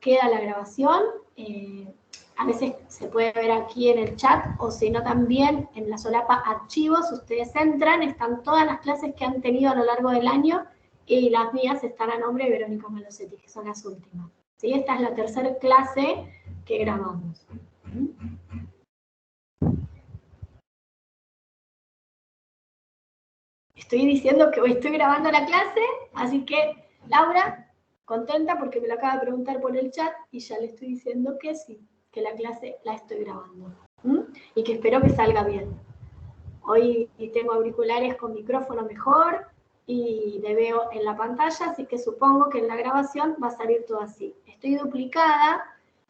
queda la grabación. A veces se puede ver aquí en el chat, o si no también en la solapa archivos. Ustedes entran, están todas las clases que han tenido a lo largo del año, y las mías están a nombre de Verónica Malosetti, que son las últimas. ¿Sí? Esta es la tercera clase que grabamos. Estoy diciendo que hoy estoy grabando la clase, así que Laura, contenta porque me lo acaba de preguntar por el chat y ya le estoy diciendo que sí, que la clase la estoy grabando. Y que espero que salga bien. Hoy tengo auriculares con micrófono mejor y me veo en la pantalla, así que supongo que en la grabación va a salir todo así. Estoy duplicada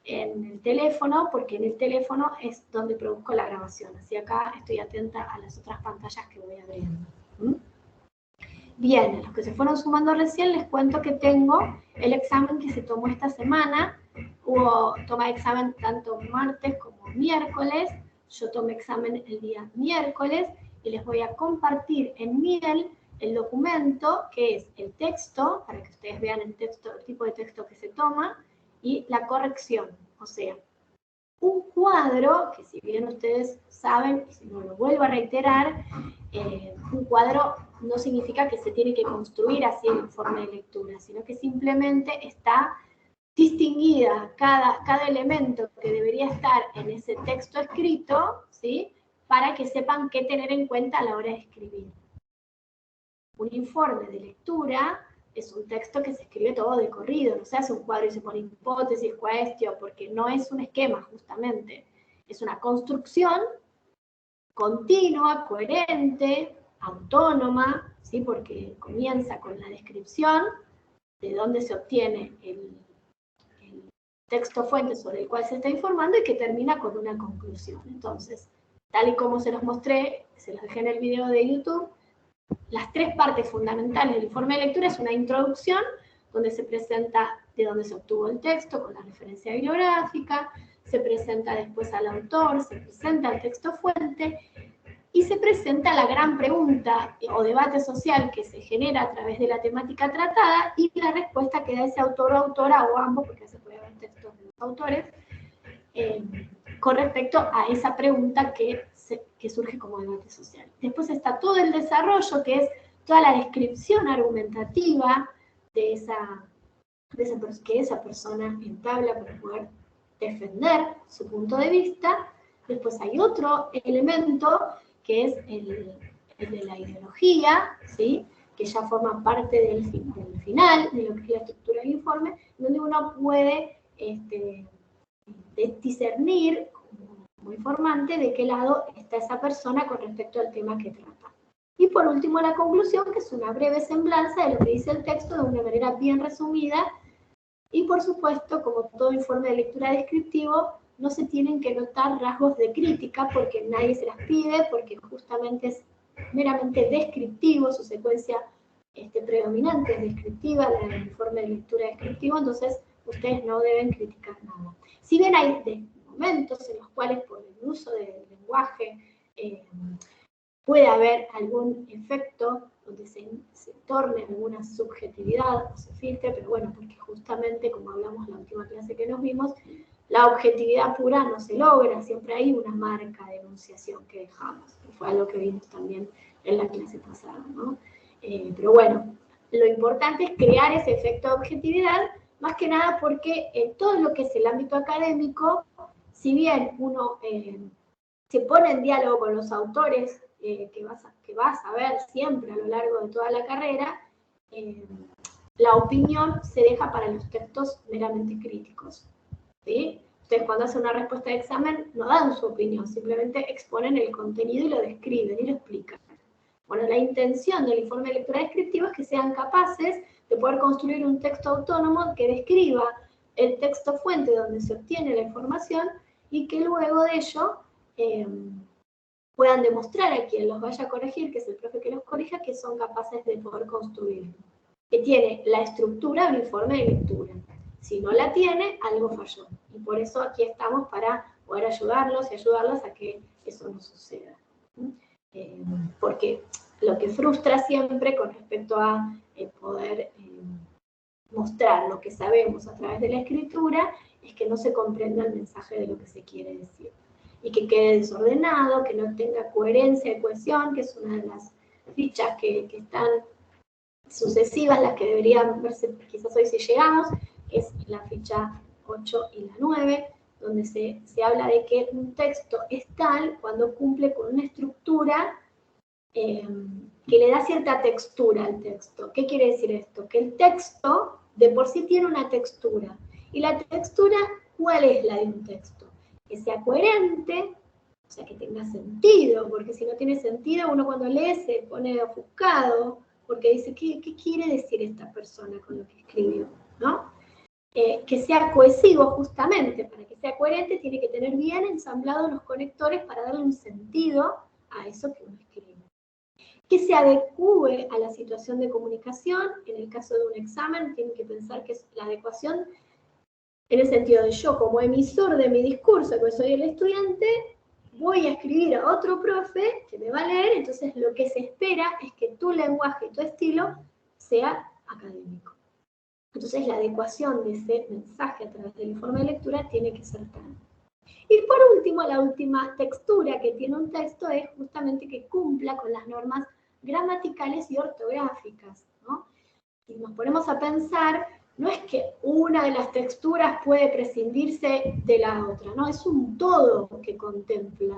en el teléfono, porque en el teléfono es donde produzco la grabación. Así acá estoy atenta a las otras pantallas que voy abriendo. Bien, a los que se fueron sumando recién les cuento que tengo el examen que se tomó esta semana. Hubo toma de examen tanto martes como miércoles. Yo tomé examen el día miércoles y les voy a compartir en Moodle el documento, que es el texto, para que ustedes vean el tipo de texto que se toma, y la corrección, o sea, un cuadro, que si bien ustedes saben, y si no lo vuelvo a reiterar, un cuadro no significa que se tiene que construir así en forma de lectura, sino que simplemente está distinguida cada elemento que debería estar en ese texto escrito, ¿sí? Para que sepan qué tener en cuenta a la hora de escribir. Un informe de lectura es un texto que se escribe todo de corrido, no se hace un cuadro y se pone hipótesis, cuestión, porque no es un esquema justamente. Es una construcción continua, coherente, autónoma, ¿sí? Porque comienza con la descripción de dónde se obtiene el texto fuente sobre el cual se está informando y que termina con una conclusión. Entonces, tal y como se los mostré, se los dejé en el video de YouTube, las tres partes fundamentales del informe de lectura es una introducción, donde se presenta de dónde se obtuvo el texto, con la referencia bibliográfica, se presenta después al autor, se presenta el texto fuente, y se presenta la gran pregunta o debate social que se genera a través de la temática tratada, y la respuesta que da ese autor o autora, o ambos, porque se puede ver textos de los autores, con respecto a esa pregunta que surge como debate social. Después está todo el desarrollo, que es toda la descripción argumentativa que esa persona entabla para poder defender su punto de vista. Después hay otro elemento, que es el de la ideología, ¿sí? Que ya forma parte del final, de lo que es la estructura del informe, donde uno puede discernir como informante de qué lado está esa persona con respecto al tema que trata. Y por último, la conclusión, que es una breve semblanza de lo que dice el texto de una manera bien resumida. Y por supuesto, como todo informe de lectura descriptivo, no se tienen que notar rasgos de crítica porque nadie se las pide, porque justamente es meramente descriptivo, su secuencia predominante es descriptiva, el informe de lectura descriptivo, entonces ustedes no deben criticar nada. Si bien hay momentos en los cuales por el uso del lenguaje puede haber algún efecto donde se torne alguna subjetividad o se filtre, pero bueno, porque justamente, como hablamos en la última clase que nos vimos, la objetividad pura no se logra, siempre hay una marca de enunciación que dejamos, que fue algo que vimos también en la clase pasada, ¿no? Pero bueno, lo importante es crear ese efecto de objetividad, más que nada porque todo lo que es el ámbito académico, si bien uno se pone en diálogo con los autores que vas a ver siempre a lo largo de toda la carrera, la opinión se deja para los textos meramente críticos, ¿sí? Ustedes cuando hacen una respuesta de examen no dan su opinión, simplemente exponen el contenido y lo describen y lo explican. Bueno, la intención del informe de lectura descriptivo es que sean capaces de poder construir un texto autónomo que describa el texto fuente donde se obtiene la información y que luego de ello puedan demostrar a quien los vaya a corregir, que es el profe que los corrija, que son capaces de poder construirlo. Que tiene la estructura del informe de lectura. Si no la tiene, algo falló. Y por eso aquí estamos para poder ayudarlos y ayudarlas a que eso no suceda. Porque lo que frustra siempre con respecto a poder mostrar lo que sabemos a través de la escritura es que no se comprenda el mensaje de lo que se quiere decir. Y que quede desordenado, que no tenga coherencia y cohesión, que es una de las fichas que están sucesivas, las que deberían verse quizás hoy si llegamos, que es la ficha 8 y la 9, donde se habla de que un texto es tal cuando cumple con una estructura que le da cierta textura al texto. ¿Qué quiere decir esto? Que el texto de por sí tiene una textura. ¿Y la textura cuál es la de un texto? Que sea coherente, o sea, que tenga sentido, porque si no tiene sentido, uno cuando lee se pone ofuscado, porque dice, ¿qué quiere decir esta persona con lo que escribió? ¿No? Que sea cohesivo justamente, para que sea coherente tiene que tener bien ensamblados los conectores para darle un sentido a eso que uno escribe. Que se adecue a la situación de comunicación, en el caso de un examen tienen que pensar que es la adecuación en el sentido de yo como emisor de mi discurso, que soy el estudiante, voy a escribir a otro profe que me va a leer, entonces lo que se espera es que tu lenguaje y tu estilo sea académico. Entonces la adecuación de ese mensaje a través del informe de lectura tiene que ser tal. Y por último, la última textura que tiene un texto es justamente que cumpla con las normas gramaticales y ortográficas, ¿no? Si nos ponemos a pensar, no es que una de las texturas puede prescindirse de la otra, ¿no? Es un todo que contempla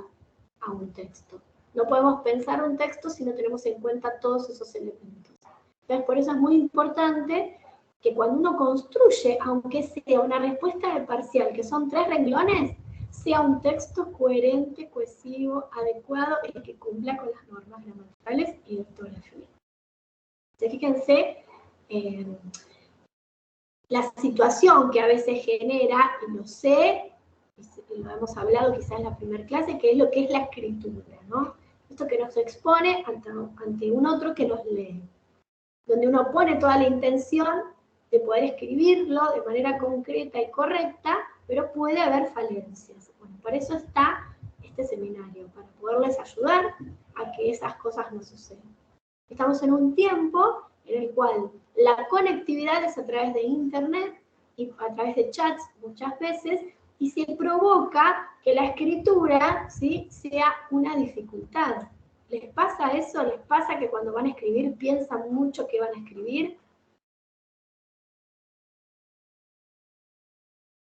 a un texto. No podemos pensar un texto si no tenemos en cuenta todos esos elementos. Entonces, por eso es muy importante que cuando uno construye, aunque sea una respuesta de parcial, que son 3 renglones, sea un texto coherente, cohesivo, adecuado y que cumpla con las normas gramaticales y de ortografía. Entonces, fíjense la situación que a veces genera, y lo sé, y lo hemos hablado quizás en la primera clase, que es lo que es la escritura, ¿no? Esto que nos expone ante un otro que nos lee, donde uno pone toda la intención de poder escribirlo de manera concreta y correcta, pero puede haber falencias. Bueno, por eso está este seminario, para poderles ayudar a que esas cosas no sucedan. Estamos en un tiempo en el cual la conectividad es a través de internet y a través de chats muchas veces, y se provoca que la escritura, ¿sí?, sea una dificultad. ¿Les pasa eso? ¿Les pasa que cuando van a escribir piensan mucho qué van a escribir?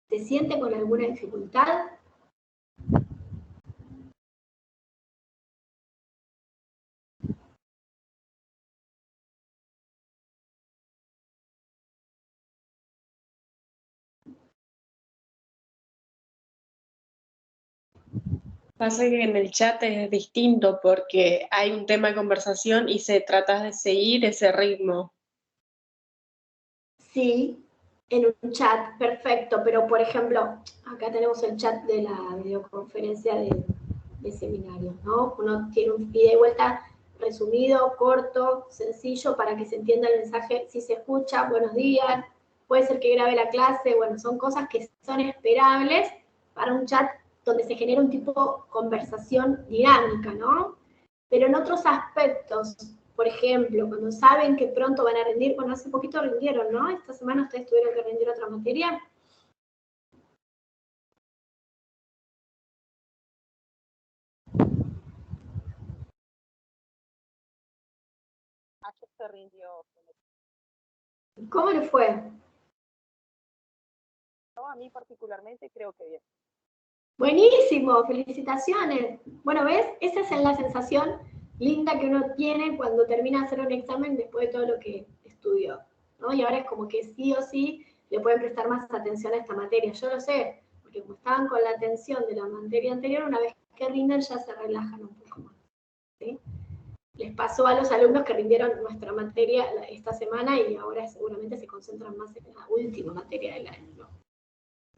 ¿Se siente con alguna dificultad? Pasa que en el chat es distinto porque hay un tema de conversación y se trata de seguir ese ritmo. Sí, en un chat, perfecto, pero por ejemplo, acá tenemos el chat de la videoconferencia de seminarios, ¿no? Uno tiene un ida y vuelta resumido, corto, sencillo, para que se entienda el mensaje. Si se escucha, buenos días, puede ser que grabe la clase, bueno, son cosas que son esperables para un chat donde se genera un tipo de conversación dinámica, ¿no? Pero en otros aspectos, por ejemplo, cuando saben que pronto van a rendir, bueno, hace poquito rindieron, ¿no? Esta semana ustedes tuvieron que rendir otra materia. Ayer se rindió. ¿Cómo le fue? No, a mí particularmente creo que bien. Buenísimo, felicitaciones. Bueno, ¿ves? Esa es la sensación linda que uno tiene cuando termina de hacer un examen después de todo lo que estudió, ¿no? Y ahora es como que sí o sí le pueden prestar más atención a esta materia. Yo lo sé, porque como estaban con la atención de la materia anterior, una vez que rinden ya se relajan un poco más, ¿sí? Les pasó a los alumnos que rindieron nuestra materia esta semana y ahora seguramente se concentran más en la última materia del año, ¿no?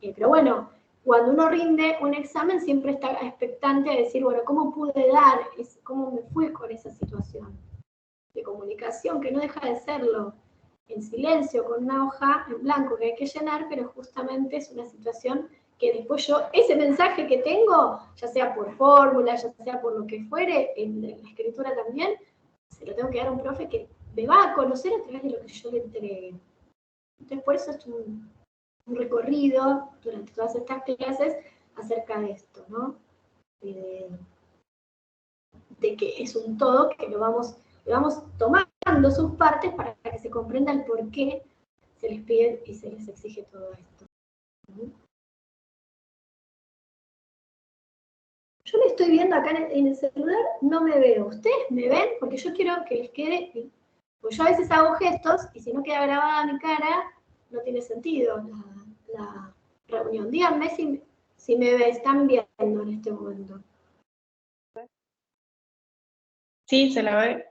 Pero bueno, cuando uno rinde un examen siempre está expectante a decir, bueno, ¿cómo pude dar? ¿Cómo me fue con esa situación de comunicación? Que no deja de serlo en silencio, con una hoja en blanco que hay que llenar, pero justamente es una situación que después yo, ese mensaje que tengo, ya sea por fórmula, ya sea por lo que fuere, en la escritura también, se lo tengo que dar a un profe que me va a conocer a través de lo que yo le entregue. Entonces, por eso es un recorrido durante todas estas clases acerca de esto, ¿no? De que es un todo que le vamos tomando sus partes para que se comprenda el por qué se les pide y se les exige todo esto. Yo me estoy viendo acá en el celular, no me veo. ¿Ustedes me ven? Porque yo quiero que les quede... Pues yo a veces hago gestos y si no queda grabada mi cara, no tiene sentido la reunión. Díganme si me están viendo en este momento. Sí, se la ve.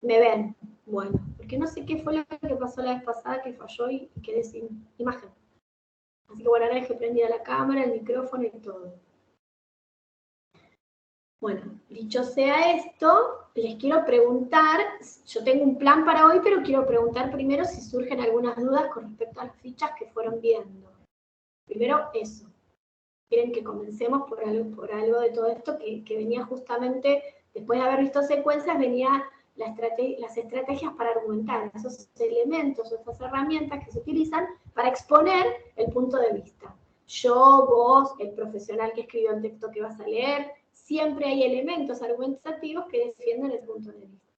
¿Me ven? Bueno, porque no sé qué fue lo que pasó la vez pasada que falló y quedé sin imagen. Así que bueno, ahora dejé prendida la cámara, el micrófono y todo. Bueno, dicho sea esto, les quiero preguntar, yo tengo un plan para hoy, pero quiero preguntar primero si surgen algunas dudas con respecto a las fichas que fueron viendo. Primero eso. Quieren que comencemos por algo de todo esto que venía justamente, después de haber visto secuencias, venía las estrategias para argumentar, esos elementos o estas herramientas que se utilizan para exponer el punto de vista. Yo, vos, el profesional que escribió el texto que vas a leer, siempre hay elementos argumentativos que defienden el punto de vista.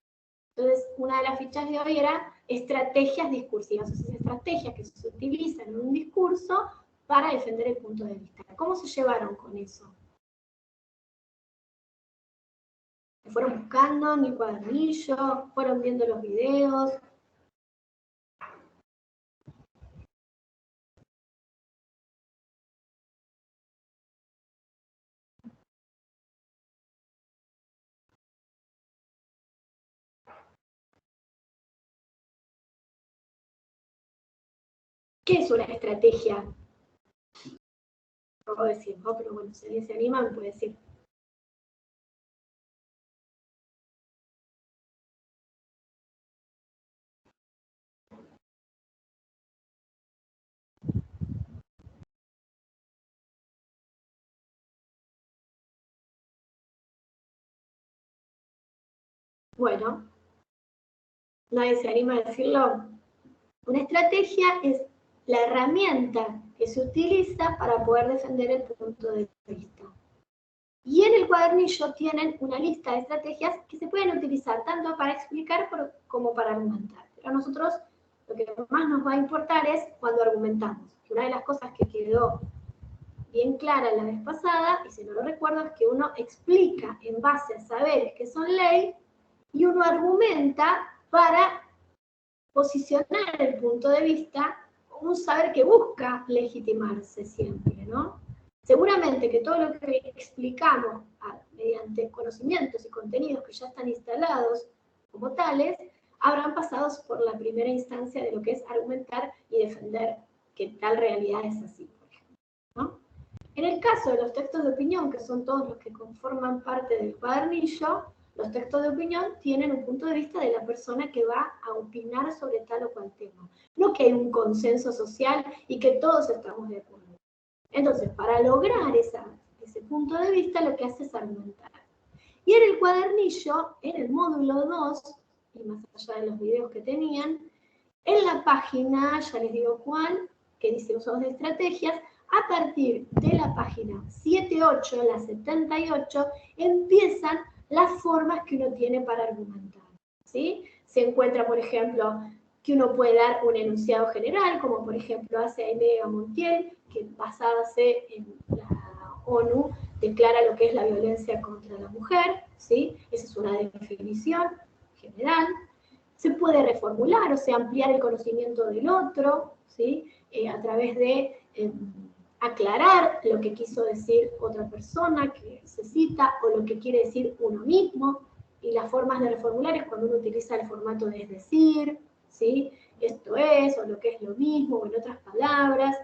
Entonces, una de las fichas de hoy era estrategias discursivas, o sea, estrategias que se utilizan en un discurso para defender el punto de vista. ¿Cómo se llevaron con eso? ¿Se fueron buscando en el cuadernillo? ¿Fueron viendo los videos? ¿Qué es una estrategia? No puedo decir, ¿no? Pero bueno, si alguien se anima, me puede decir. Bueno, nadie se anima a decirlo. Una estrategia es la herramienta que se utiliza para poder defender el punto de vista. Y en el cuadernillo tienen una lista de estrategias que se pueden utilizar tanto para explicar como para argumentar. Pero a nosotros lo que más nos va a importar es cuando argumentamos. Una de las cosas que quedó bien clara la vez pasada, y si no lo recuerdo, es que uno explica en base a saberes que son ley y uno argumenta para posicionar el punto de vista, un saber que busca legitimarse siempre, ¿no? Seguramente que todo lo que explicamos mediante conocimientos y contenidos que ya están instalados como tales, habrán pasado por la primera instancia de lo que es argumentar y defender que tal realidad es así, por ejemplo, ¿no? En el caso de los textos de opinión, que son todos los que conforman parte del cuadernillo, los textos de opinión tienen un punto de vista de la persona que va a opinar sobre tal o cual tema. No que hay un consenso social y que todos estamos de acuerdo. Entonces, para lograr ese punto de vista, lo que hace es argumentar. Y en el cuadernillo, en el módulo 2, y más allá de los videos que tenían, en la página, ya les digo cuál, que dice usos de estrategias, a partir de la página 78, la 78, empiezan las formas que uno tiene para argumentar, ¿sí? Se encuentra, por ejemplo, que uno puede dar un enunciado general, como por ejemplo hace Aimé Montiel, que basándose en la ONU declara lo que es la violencia contra la mujer, ¿sí? Esa es una definición general. Se puede reformular, o sea, ampliar el conocimiento del otro, ¿sí? A través de aclarar lo que quiso decir otra persona que se cita o lo que quiere decir uno mismo. Y las formas de reformular es cuando uno utiliza el formato de es decir, ¿sí? Esto es, o lo que es lo mismo, o en otras palabras.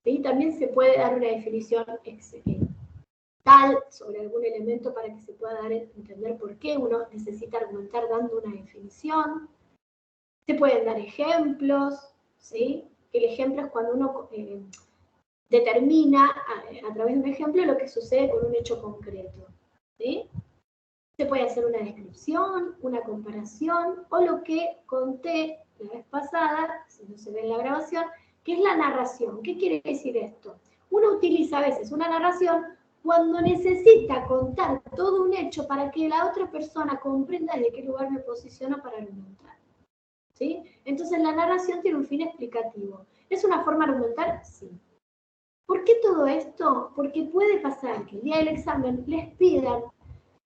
¿Sí? También se puede dar una definición tal sobre algún elemento para que se pueda dar a entender por qué uno necesita argumentar dando una definición. Se pueden dar ejemplos, ¿sí? El ejemplo es cuando uno determina a través de un ejemplo lo que sucede con un hecho concreto, ¿sí? Se puede hacer una descripción, una comparación, o lo que conté la vez pasada, si no se ve en la grabación, que es la narración. ¿Qué quiere decir esto? Uno utiliza a veces una narración cuando necesita contar todo un hecho para que la otra persona comprenda desde qué lugar me posiciono para argumentar. ¿Sí? Entonces la narración tiene un fin explicativo. ¿Es una forma de argumentar? Sí. ¿Por qué todo esto? Porque puede pasar que el día del examen les pidan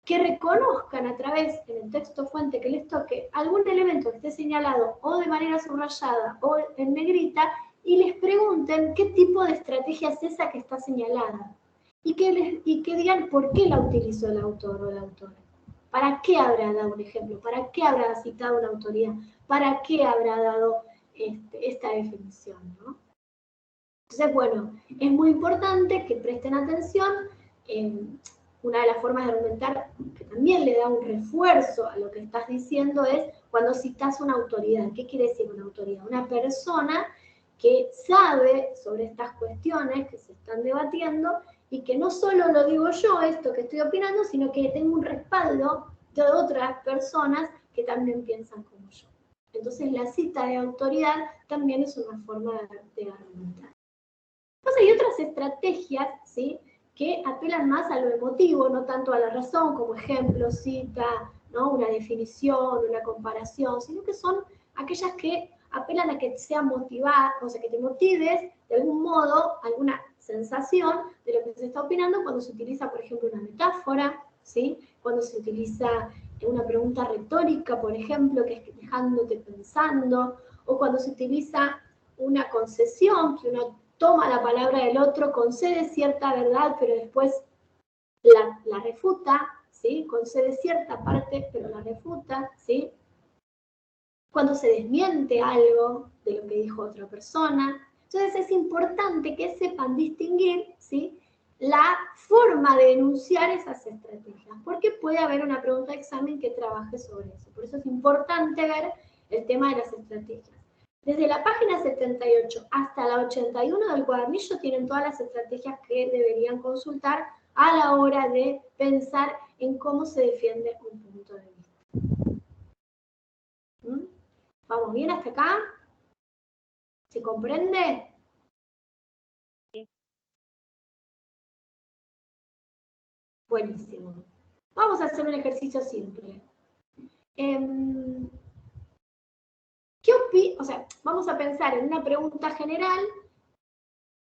que reconozcan a través en el texto fuente que les toque algún elemento que esté señalado o de manera subrayada o en negrita y les pregunten qué tipo de estrategia es esa que está señalada y que digan por qué la utilizó el autor o la autora. ¿Para qué habrá dado un ejemplo? ¿Para qué habrá citado una autoría? ¿Para qué habrá dado esta definición? ¿No? Entonces, bueno, es muy importante que presten atención. Una de las formas de argumentar que también le da un refuerzo a lo que estás diciendo es cuando citas una autoridad. ¿Qué quiere decir una autoridad? Una persona que sabe sobre estas cuestiones que se están debatiendo y que no solo lo digo yo, esto que estoy opinando, sino que tengo un respaldo de otras personas que también piensan como yo. Entonces la cita de autoridad también es una forma de argumentar. Entonces hay otras estrategias, ¿sí?, que apelan más a lo emotivo, no tanto a la razón, como ejemplo, cita, ¿no?, una definición, una comparación, sino que son aquellas que apelan a que sea motivada, o sea, que te motives de algún modo, alguna sensación de lo que se está opinando cuando se utiliza, por ejemplo, una metáfora, ¿sí?, cuando se utiliza una pregunta retórica, por ejemplo, que es dejándote pensando, o cuando se utiliza una concesión, que uno toma la palabra del otro, concede cierta verdad, pero después la refuta, ¿sí? Concede cierta parte, pero la refuta, ¿sí? Cuando se desmiente algo de lo que dijo otra persona. Entonces es importante que sepan distinguir, ¿sí?, la forma de enunciar esas estrategias, porque puede haber una pregunta de examen que trabaje sobre eso. Por eso es importante ver el tema de las estrategias. Desde la página 78 hasta la 81 del cuadernillo tienen todas las estrategias que deberían consultar a la hora de pensar en cómo se defiende un punto de vista. ¿Mm? ¿Vamos bien hasta acá? ¿Se comprende? Sí. Buenísimo. Vamos a hacer un ejercicio simple. O sea, vamos a pensar en una pregunta general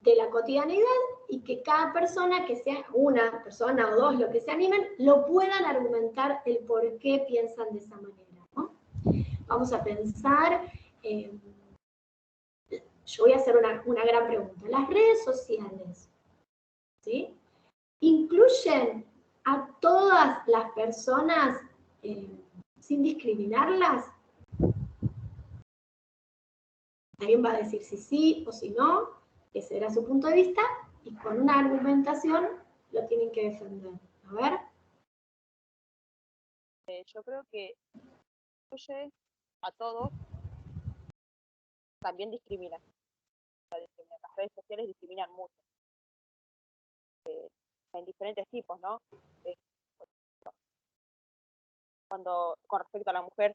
de la cotidianidad y que cada persona, que sea una persona o dos, lo que se animen, lo puedan argumentar el por qué piensan de esa manera, ¿no? Vamos a pensar, yo voy a hacer una gran pregunta. Las redes sociales, ¿sí?, incluyen a todas las personas sin discriminarlas. Alguien va a decir si sí o si no, ese era su punto de vista, y con una argumentación lo tienen que defender. A ver. Yo creo que incluye a todos, también discriminan. Las redes sociales discriminan mucho, en diferentes tipos, ¿no? Eh, Cuando, con respecto a la mujer,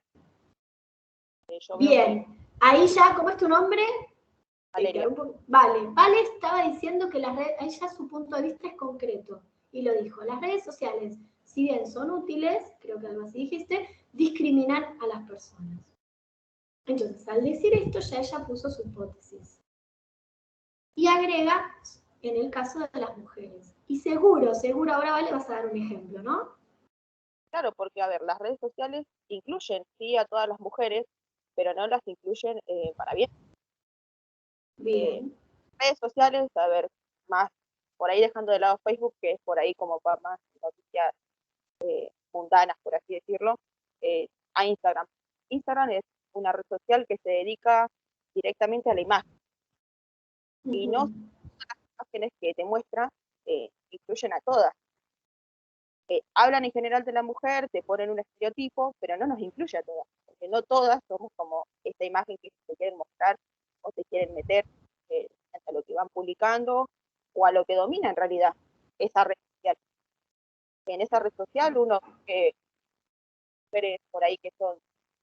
yo veo que Bien, ahí ya, ¿cómo es tu nombre? Valeria, Vale, Vale estaba diciendo que las redes, ahí ya su punto de vista es concreto, y lo dijo, las redes sociales, si bien son útiles, creo que algo así dijiste, discriminan a las personas. Entonces, al decir esto, ya ella puso su hipótesis. Y agrega, en el caso de las mujeres. Y seguro, ahora Vale vas a dar un ejemplo, ¿no? claro, porque, a ver, las redes sociales incluyen, sí, a todas las mujeres, pero no las incluyen para bien. Bien. Redes sociales, a ver, más por ahí dejando de lado Facebook, que es por ahí como para más noticias mundanas, por así decirlo, a Instagram. Instagram es una red social que se dedica directamente a la imagen, y no las imágenes que te muestra incluyen a todas. Hablan en general de la mujer, te ponen un estereotipo, pero no nos incluye a todas, porque no todas somos como esta imagen que te quieren mostrar o te quieren meter a lo que van publicando o a lo que domina en realidad esa red social. En esa red social uno mujeres por ahí que son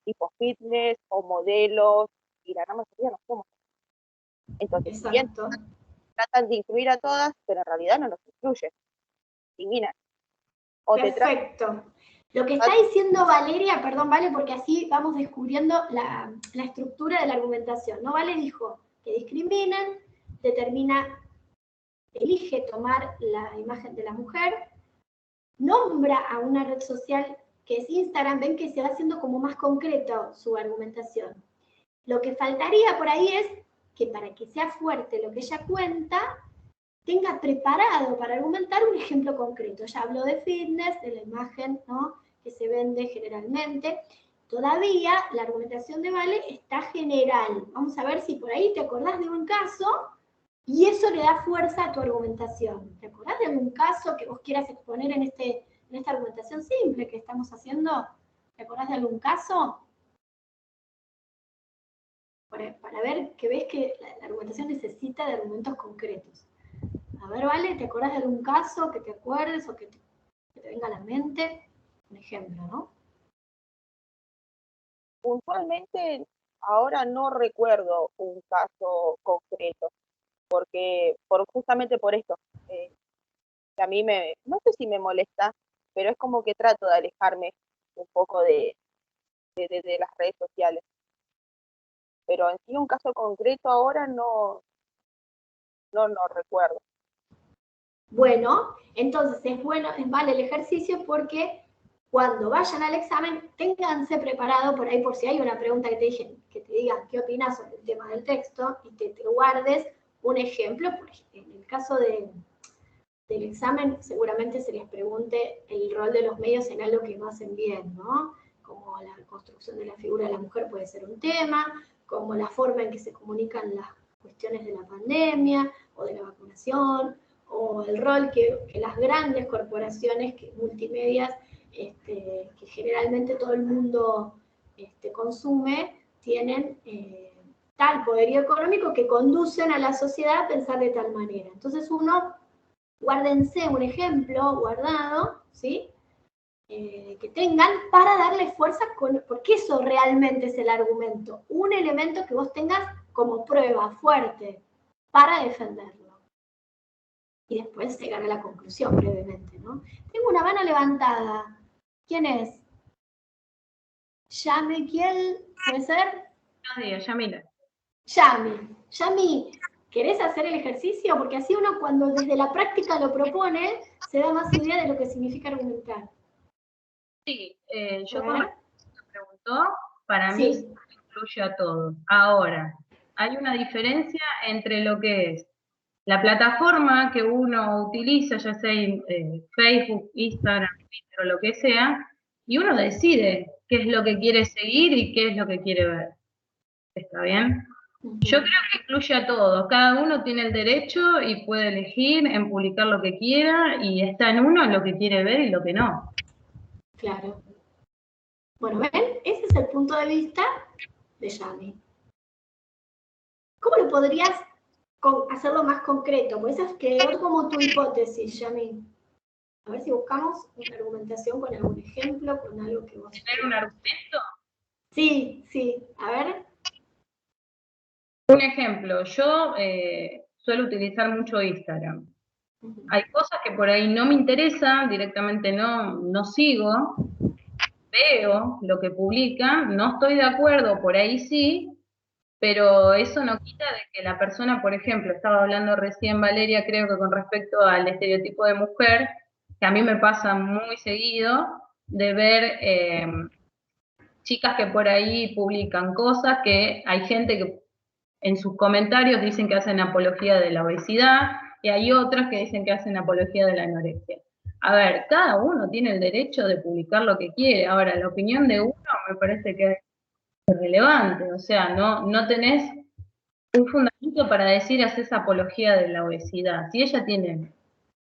tipo fitness o modelos, y la gran mayoría no somos. Entonces, si bien Exacto. tratan de incluir a todas, pero en realidad no nos incluyen, eliminan. O te tratan Perfecto. Lo que está diciendo Valeria, perdón, Vale, porque así vamos descubriendo la estructura de la argumentación, ¿no? Vale dijo que discriminan, elige tomar la imagen de la mujer, nombra a una red social que es Instagram, ven que se va haciendo como más concreto su argumentación. Lo que faltaría por ahí es que para que sea fuerte lo que ella cuenta, tenga preparado para argumentar un ejemplo concreto. Ya habló de fitness, de la imagen, ¿no?, que se vende generalmente. Todavía la argumentación de Vale está general. Vamos a ver si por ahí te acordás de un caso y eso le da fuerza a tu argumentación. ¿Te acordás de algún caso que vos quieras exponer en esta argumentación simple que estamos haciendo? ¿Te acordás de algún caso? Para ver que ves que la argumentación necesita de argumentos concretos. A ver, Vale, ¿te acordás de algún caso que te acuerdes o que te venga a la mente? Un ejemplo, ¿no? puntualmente, ahora no recuerdo un caso concreto, porque justamente por esto, que a mí no sé si me molesta, pero es como que trato de alejarme un poco de las redes sociales. Pero en sí un caso concreto ahora no recuerdo. Bueno, entonces vale el ejercicio porque cuando vayan al examen, ténganse preparado por ahí por si hay una pregunta que te digan qué opinas sobre el tema del texto y te guardes un ejemplo. En el caso del examen, seguramente se les pregunte el rol de los medios en algo que no hacen bien, ¿no? Como la construcción de la figura de la mujer puede ser un tema, como la forma en que se comunican las cuestiones de la pandemia o de la vacunación, o el rol que las grandes corporaciones multimedias, que generalmente todo el mundo consume, tienen tal poderío económico que conducen a la sociedad a pensar de tal manera. Entonces guárdense un ejemplo guardado, ¿sí? Que tengan para darle fuerza, porque eso realmente es el argumento, un elemento que vos tengas como prueba fuerte para defenderlo. Y después llegar a la conclusión brevemente, ¿no? Tengo una mano levantada. ¿Quién es? ¿Yami Kiel? ¿Puede ser? Yamila. Yami, ¿querés hacer el ejercicio? Porque así uno cuando desde la práctica lo propone, se da más idea de lo que significa argumentar. Sí, yo como me preguntó, para mí Sí. incluye a todos. Ahora, hay una diferencia entre lo que es la plataforma que uno utiliza, ya sea Facebook, Instagram, Twitter o lo que sea, y uno decide qué es lo que quiere seguir y qué es lo que quiere ver. ¿Está bien? Yo creo que incluye a todos. Cada uno tiene el derecho y puede elegir en publicar lo que quiera y está en uno lo que quiere ver y lo que no. Claro. Bueno, ¿ven? Ese es el punto de vista de Yami. ¿Cómo lo podrías hacerlo más concreto? Pues esa quedó como tu hipótesis, Yami. A ver si buscamos una argumentación con algún ejemplo, con algo que vos... ¿Tener un argumento? Sí, a ver. Un ejemplo, yo suelo utilizar mucho Instagram. Hay cosas que por ahí no me interesan, directamente no sigo, veo lo que publican, no estoy de acuerdo, por ahí sí, pero eso no quita de que la persona, por ejemplo, estaba hablando recién Valeria, creo que con respecto al estereotipo de mujer, que a mí me pasa muy seguido, de ver chicas que por ahí publican cosas que hay gente que en sus comentarios dicen que hacen apología de la obesidad y hay otras que dicen que hacen apología de la anorexia. A ver, cada uno tiene el derecho de publicar lo que quiere. Ahora, la opinión de uno me parece que es relevante. O sea, no tenés un fundamento para decir haces apología de la obesidad. Si ella tiene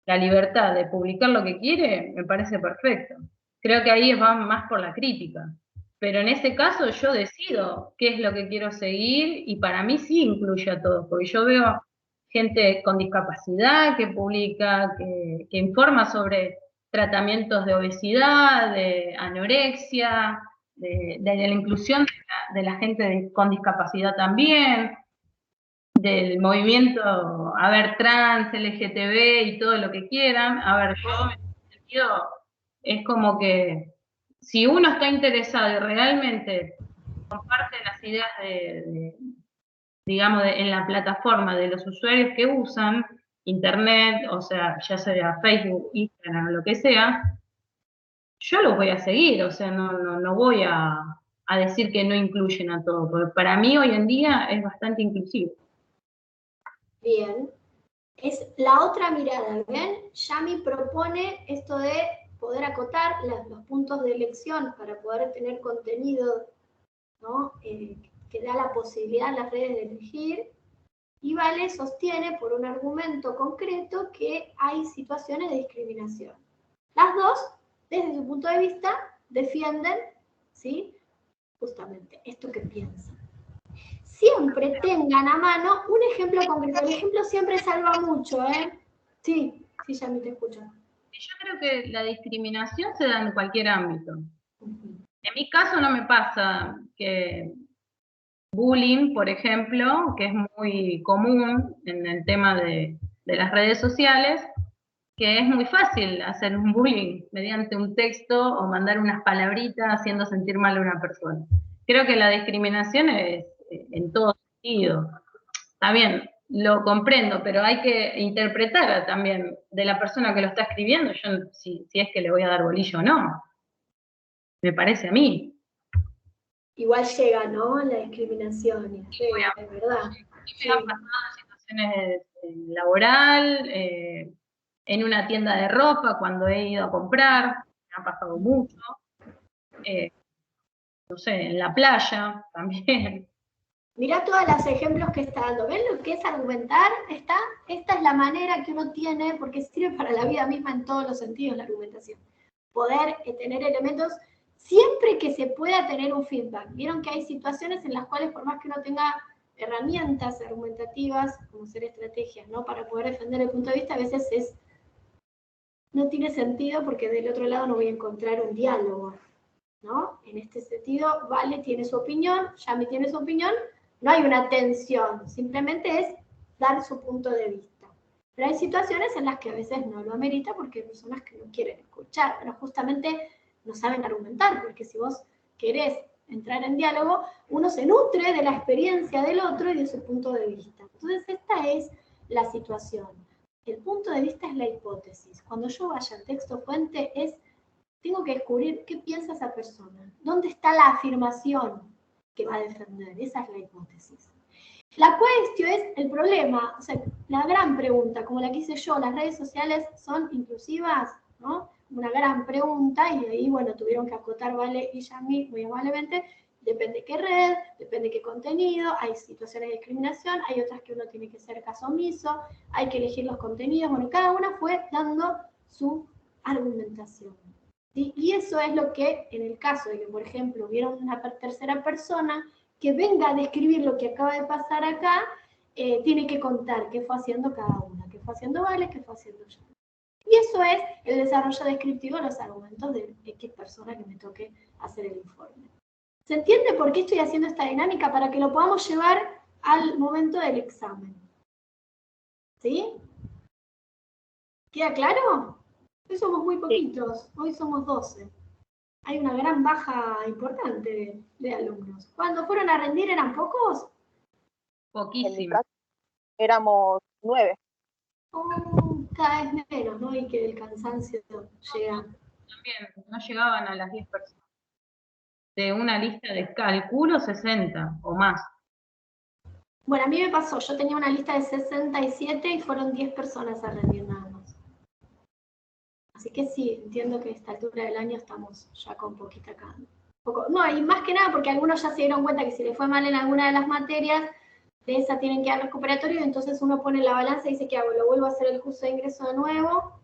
la libertad de publicar lo que quiere, me parece perfecto. Creo que ahí va más por la crítica. Pero en ese caso yo decido qué es lo que quiero seguir y para mí sí incluye a todos, porque yo veo gente con discapacidad que publica, que informa sobre tratamientos de obesidad, de anorexia, de la inclusión de la gente con discapacidad también, del movimiento, a ver, trans, LGTB y todo lo que quieran. A ver, yo en ese sentido es como que si uno está interesado y realmente comparte las ideas digamos, en la plataforma de los usuarios que usan Internet, o sea, ya sea Facebook, Instagram, lo que sea, yo los voy a seguir, o sea, no voy a decir que no incluyen a todo, porque para mí hoy en día es bastante inclusivo. Bien. Es la otra mirada, ¿ven? Yami propone esto de poder acotar los puntos de elección para poder tener contenido, ¿no? Que da la posibilidad a las redes de elegir, y Vale sostiene por un argumento concreto que hay situaciones de discriminación. Las dos, desde su punto de vista, defienden, ¿sí?, justamente esto que piensan. Siempre tengan a mano un ejemplo concreto. El ejemplo siempre salva mucho, ¿eh? Sí, ya me te escucho. Yo creo que la discriminación se da en cualquier ámbito. En mi caso no me pasa que bullying, por ejemplo, que es muy común en el tema de las redes sociales, que es muy fácil hacer un bullying mediante un texto o mandar unas palabritas haciendo sentir mal a una persona. Creo que la discriminación es en todo sentido. Está bien, lo comprendo, pero hay que interpretar también de la persona que lo está escribiendo, yo si es que le voy a dar bolillo o no. Me parece a mí. Igual llega, ¿no?, la discriminación, es verdad. Me han pasado situaciones laboral, en una tienda de ropa, cuando he ido a comprar, me ha pasado mucho. No sé, en la playa también. Mirá todos los ejemplos que está dando. ¿Ven lo que es argumentar? Esta es la manera que uno tiene, porque sirve para la vida misma en todos los sentidos la argumentación. Poder tener elementos, siempre que se pueda tener un feedback. Vieron que hay situaciones en las cuales, por más que uno tenga herramientas argumentativas, como ser estrategias, ¿no?, para poder defender el punto de vista, a veces no tiene sentido porque del otro lado no voy a encontrar un diálogo, ¿no? En este sentido, Vale tiene su opinión, Yami tiene su opinión, no hay una tensión, simplemente es dar su punto de vista. Pero hay situaciones en las que a veces no lo amerita porque hay personas que no quieren escuchar, pero justamente no saben argumentar, porque si vos querés entrar en diálogo, uno se nutre de la experiencia del otro y de su punto de vista. Entonces esta es la situación. El punto de vista es la hipótesis. Cuando yo vaya al texto fuente tengo que descubrir qué piensa esa persona, dónde está la afirmación que va a defender. Esa es la hipótesis. La cuestión es el problema, o sea, la gran pregunta, como la que hice yo, ¿las redes sociales son inclusivas?, ¿no? Una gran pregunta, y ahí, bueno, tuvieron que acotar Vale y Yami muy amablemente, depende qué red, depende qué contenido, hay situaciones de discriminación, hay otras que uno tiene que ser caso omiso, hay que elegir los contenidos, bueno, cada una fue dando su argumentación. ¿Sí? Y eso es lo que, en el caso de que, por ejemplo, hubiera una tercera persona que venga a describir lo que acaba de pasar acá, tiene que contar qué fue haciendo cada una, qué fue haciendo Vale, qué fue haciendo yo. Y eso es el desarrollo descriptivo de los argumentos de X persona que me toque hacer el informe. ¿Se entiende por qué estoy haciendo esta dinámica? Para que lo podamos llevar al momento del examen. ¿Sí? ¿Queda claro? Hoy somos muy poquitos, hoy somos 12. Hay una gran baja importante de alumnos. ¿Cuando fueron a rendir eran pocos? Poquísimo. Éramos 9. Cada vez menos, ¿no? Y que el cansancio llega. También no llegaban a las 10 personas. De una lista de cálculo, 60 o más. Bueno, a mí me pasó, yo tenía una lista de 67 y fueron 10 personas a rendir nada más. Así que sí, entiendo que a esta altura del año estamos ya con poquita calma. No, y más que nada porque algunos ya se dieron cuenta que si le fue mal en alguna de las materias, de esa tienen que dar recuperatorio, y entonces uno pone la balanza y dice, ¿qué hago? ¿Lo vuelvo a hacer el curso de ingreso de nuevo?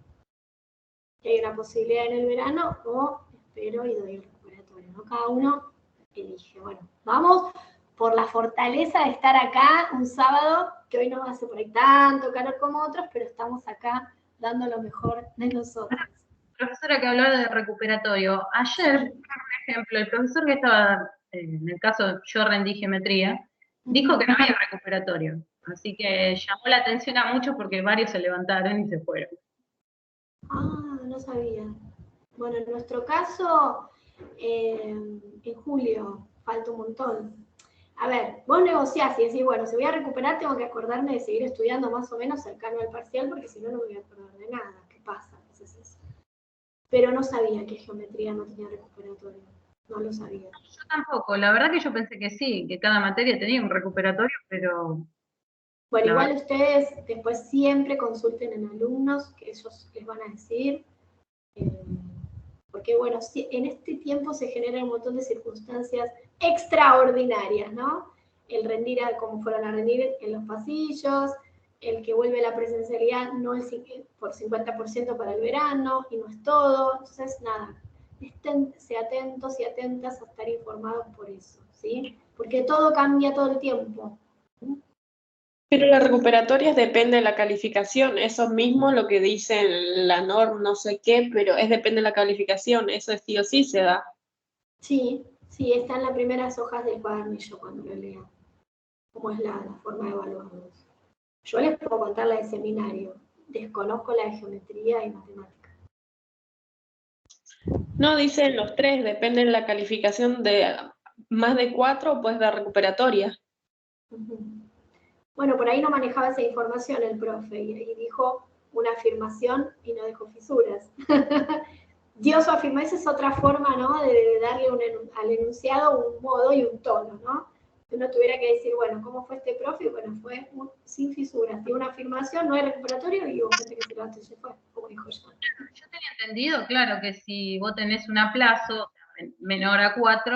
Que hay una posibilidad en el verano, o espero y doy el recuperatorio, ¿no? Cada uno elige. Bueno, vamos por la fortaleza de estar acá un sábado, que hoy no hace por ahí tanto calor como otros, pero estamos acá dando lo mejor de nosotros. profesora que hablaba de recuperatorio. Ayer, por ejemplo, el profesor que estaba, en el caso yo rendí geometría, dijo que no había recuperatorio. Así que llamó la atención a muchos porque varios se levantaron y se fueron. Ah, no sabía. Bueno, en nuestro caso, en julio, falta un montón. A ver, vos negociás y decís, bueno, si voy a recuperar tengo que acordarme de seguir estudiando más o menos cercano al parcial porque si no, no me voy a acordar de nada. ¿Qué pasa? Entonces eso. Pero no sabía que geometría no tenía recuperatorio. No lo sabía. Yo tampoco, la verdad que yo pensé que sí, que cada materia tenía un recuperatorio, pero... Bueno, la igual verdad, ustedes después siempre consulten en alumnos, que ellos les van a decir, porque bueno, en este tiempo se generan un montón de circunstancias extraordinarias, ¿no? El rendir como fueron a rendir en los pasillos, el que vuelve la presencialidad no es por 50% para el verano, y no es todo, entonces nada, esténse atentos y atentas a estar informados por eso, ¿sí? Porque todo cambia todo el tiempo. Pero las recuperatorias depende de la calificación, eso mismo lo que dice la norma, no sé qué, pero depende de la calificación, eso sí o sí se da. Sí, sí, está en las primeras hojas del cuadernillo cuando lo lean, cómo es la forma de evaluarlos. Yo les puedo contar la de seminario, desconozco la de geometría y matemática. No, dicen los tres, depende de la calificación de más de 4, pues de recuperatoria. Bueno, por ahí no manejaba esa información el profe y dijo una afirmación y no dejó fisuras. Dio su afirmación, esa es otra forma, ¿no? De darle al enunciado un modo y un tono, ¿no? Si uno tuviera que decir, bueno, ¿cómo fue este profe? Bueno, fue sin fisuras. Dio una afirmación, no hay recuperatorio y hubo gente que se levantó y se fue, como dijo yo. yo tenía entendido, claro, que si vos tenés un aplazo menor a 4,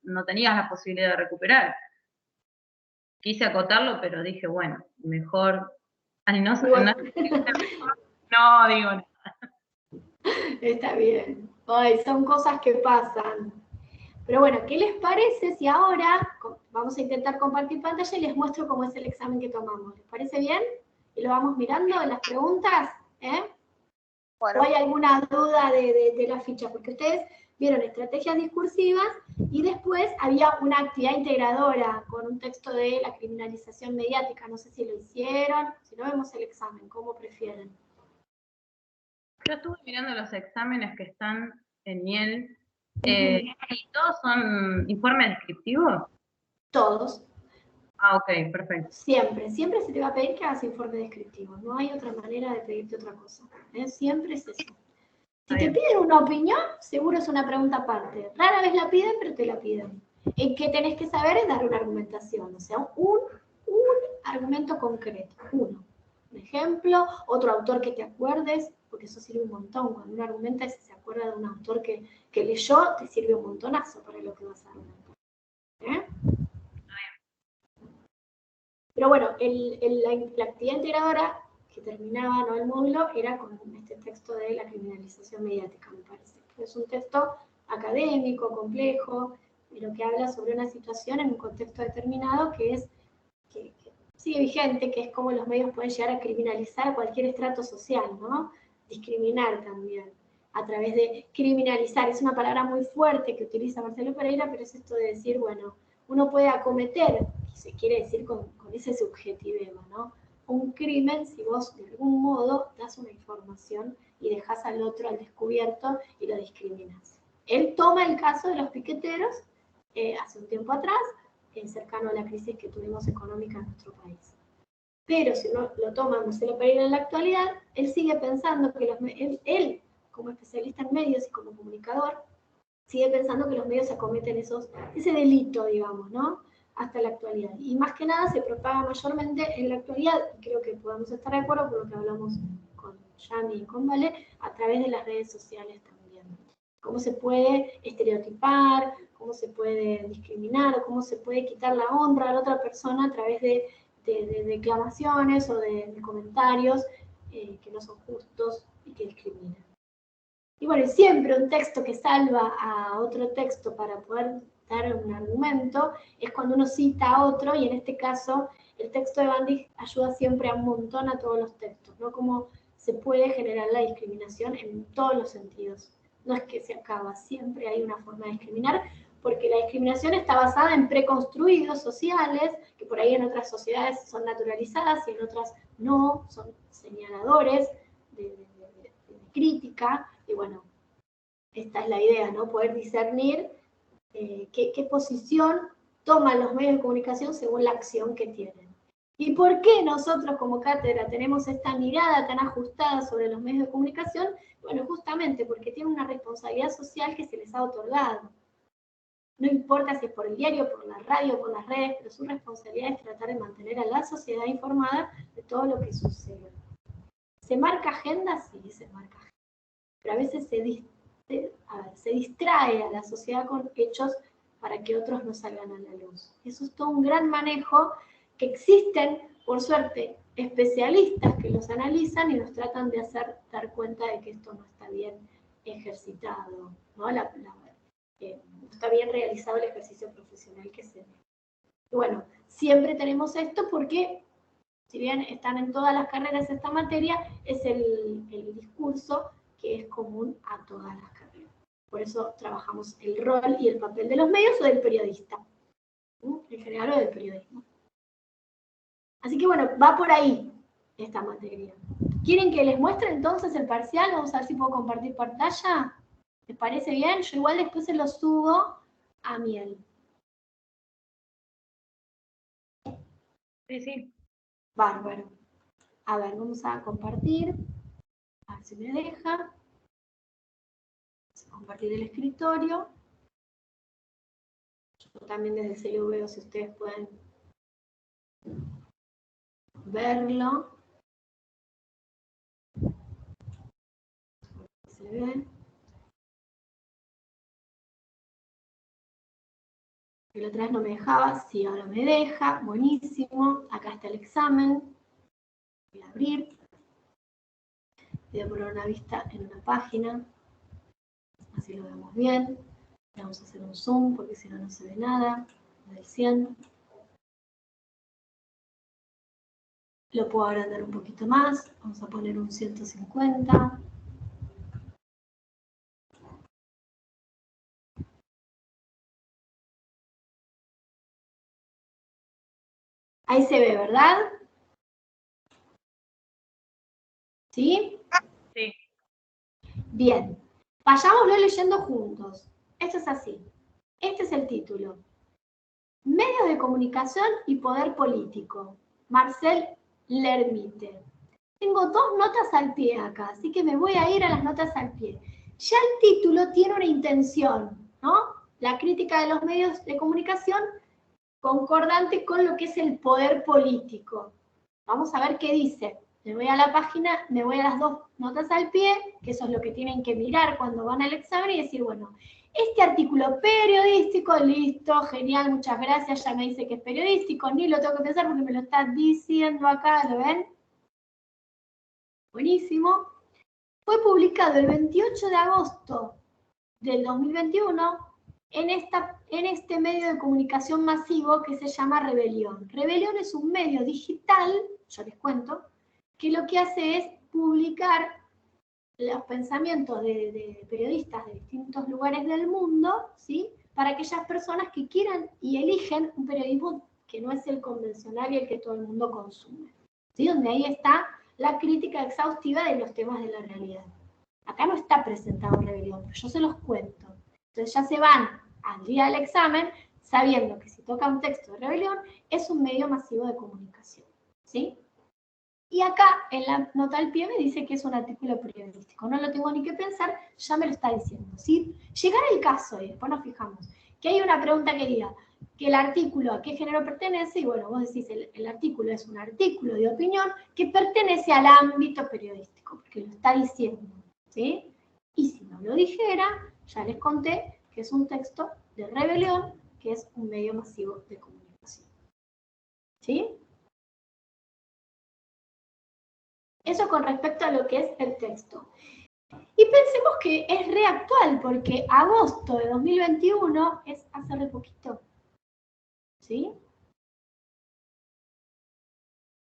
no tenías la posibilidad de recuperar. Quise acotarlo, pero dije, bueno, mejor... Ay, no, Bueno. no digo nada. Está bien. Ay, son cosas que pasan. Pero bueno, ¿qué les parece si ahora vamos a intentar compartir pantalla y les muestro cómo es el examen que tomamos? ¿Les parece bien? Y lo vamos mirando en las preguntas, ¿eh? Bueno, ¿O hay alguna duda de la ficha? Porque ustedes vieron estrategias discursivas y después había una actividad integradora con un texto de la criminalización mediática. No sé si lo hicieron, si no vemos el examen, ¿cómo prefieren? Yo estuve mirando los exámenes que están en Miel, y todos son informes descriptivos. Todos. Ah, ok, perfecto. Siempre, siempre se te va a pedir que hagas informe descriptivo. No hay otra manera de pedirte otra cosa. Siempre es eso. Si te piden una opinión, seguro es una pregunta aparte. Rara vez la piden, pero te la piden. El que tenés que saber es dar una argumentación, o sea, un argumento concreto, uno. Un ejemplo, otro autor que te acuerdes, porque eso sirve un montón. Cuando uno argumenta y se acuerda de un autor que leyó, te sirve un montonazo para lo que vas a argumentar. Pero bueno, la actividad integradora que terminaba, ¿no?, el módulo era con este texto de la criminalización mediática, me parece. Es un texto académico, complejo, pero que habla sobre una situación en un contexto determinado que sigue vigente, que es cómo los medios pueden llegar a criminalizar cualquier estrato social, ¿no? Discriminar también, a través de criminalizar. Es una palabra muy fuerte que utiliza Marcelo Pereira, pero es esto de decir, bueno, uno puede acometer, se quiere decir con ese subjetiveo, ¿no?, un crimen si vos de algún modo das una información y dejás al otro al descubierto y lo discriminas. Él toma el caso de los piqueteros hace un tiempo atrás, cercano a la crisis que tuvimos económica en nuestro país. Pero si uno lo toma Marcelo Pereira en la actualidad, él sigue pensando que él, como especialista en medios y como comunicador, sigue pensando que los medios acometen ese delito, digamos, ¿no?, hasta la actualidad. Y más que nada se propaga mayormente en la actualidad, y creo que podemos estar de acuerdo con lo que hablamos con Yami y con Vale, a través de las redes sociales también. Cómo se puede estereotipar, cómo se puede discriminar, cómo se puede quitar la honra a la otra persona a través de declamaciones o de comentarios que no son justos y que discriminan. Y bueno, siempre un texto que salva a otro texto para poder dar un argumento es cuando uno cita a otro, y en este caso el texto de Bandig ayuda siempre a un montón a todos los textos, ¿no? Como se puede generar la discriminación en todos los sentidos. No es que se acaba, siempre hay una forma de discriminar, porque la discriminación está basada en preconstruidos sociales, que por ahí en otras sociedades son naturalizadas y en otras no, son señaladores de crítica, y bueno, esta es la idea, ¿no? Poder discernir qué posición toman los medios de comunicación según la acción que tienen. ¿Y por qué nosotros como cátedra tenemos esta mirada tan ajustada sobre los medios de comunicación? Bueno, justamente porque tienen una responsabilidad social que se les ha otorgado. No importa si es por el diario, por la radio, por las redes, pero su responsabilidad es tratar de mantener a la sociedad informada de todo lo que sucede. ¿Se marca agenda? Sí, se marca agenda. Pero a veces se distrae a la sociedad con hechos para que otros no salgan a la luz. Eso es todo un gran manejo que existen, por suerte, especialistas que los analizan y nos tratan de hacer dar cuenta de que esto no está bien ejercitado, ¿no? No está bien realizado el ejercicio profesional que se ve. Y bueno, siempre tenemos esto porque, si bien están en todas las carreras esta materia, es el discurso que es común a todas las carreras. Por eso trabajamos el rol y el papel de los medios o del periodista, en general, o del periodismo. Así que bueno, va por ahí esta materia. ¿Quieren que les muestre entonces el parcial? Vamos a ver si puedo compartir pantalla. ¿Les parece bien? Yo igual después se lo subo a Miel. Sí, sí. Bárbaro. A ver, vamos a compartir. A ver si me deja. Vamos a compartir el escritorio. Yo también desde el celu veo si ustedes pueden verlo. ¿Se ve? La otra vez no me dejaba, sí, ahora me deja, buenísimo. Acá está el examen. Voy a abrir. Voy a poner una vista en una página. Así lo vemos bien. Vamos a hacer un zoom porque si no, no se ve nada. Del 100. Lo puedo agrandar un poquito más. Vamos a poner un 150. Ahí se ve, ¿verdad? ¿Sí? Sí. Bien. Vayámoslo leyendo juntos. Esto es así. Este es el título. Medios de comunicación y poder político. Marcel L'Hermite. Tengo dos notas al pie acá, así que me voy a ir a las notas al pie. Ya el título tiene una intención, ¿no? La crítica de los medios de comunicación concordante con lo que es el poder político. Vamos a ver qué dice. Me voy a la página, me voy a las dos notas al pie, que eso es lo que tienen que mirar cuando van al examen y decir, bueno, este artículo periodístico, listo, genial, muchas gracias, ya me dice que es periodístico, ni lo tengo que pensar porque me lo está diciendo acá, ¿lo ven? Buenísimo. Fue publicado el 28 de agosto del 2021 en este medio de comunicación masivo que se llama Rebelión. Rebelión es un medio digital, yo les cuento, que lo que hace es publicar los pensamientos de periodistas de distintos lugares del mundo, ¿sí? Para aquellas personas que quieran y eligen un periodismo que no es el convencional y el que todo el mundo consume, ¿sí? Donde ahí está la crítica exhaustiva de los temas de la realidad. Acá no está presentado Rebelión, pero yo se los cuento. Entonces ya se van al día del examen sabiendo que si toca un texto de Rebelión es un medio masivo de comunicación, ¿sí? Y acá en la nota al pie me dice que es un artículo periodístico. No lo tengo ni que pensar, ya me lo está diciendo, ¿sí? Llegar el caso, y después nos fijamos, que hay una pregunta que diga que el artículo a qué género pertenece, y bueno, vos decís, el artículo es un artículo de opinión que pertenece al ámbito periodístico, porque lo está diciendo, ¿sí? Y si no lo dijera, ya les conté que es un texto de Rebelión, que es un medio masivo de comunicación. ¿Sí? Eso con respecto a lo que es el texto. Y pensemos que es reactual, porque agosto de 2021 es hace re poquito. ¿Sí?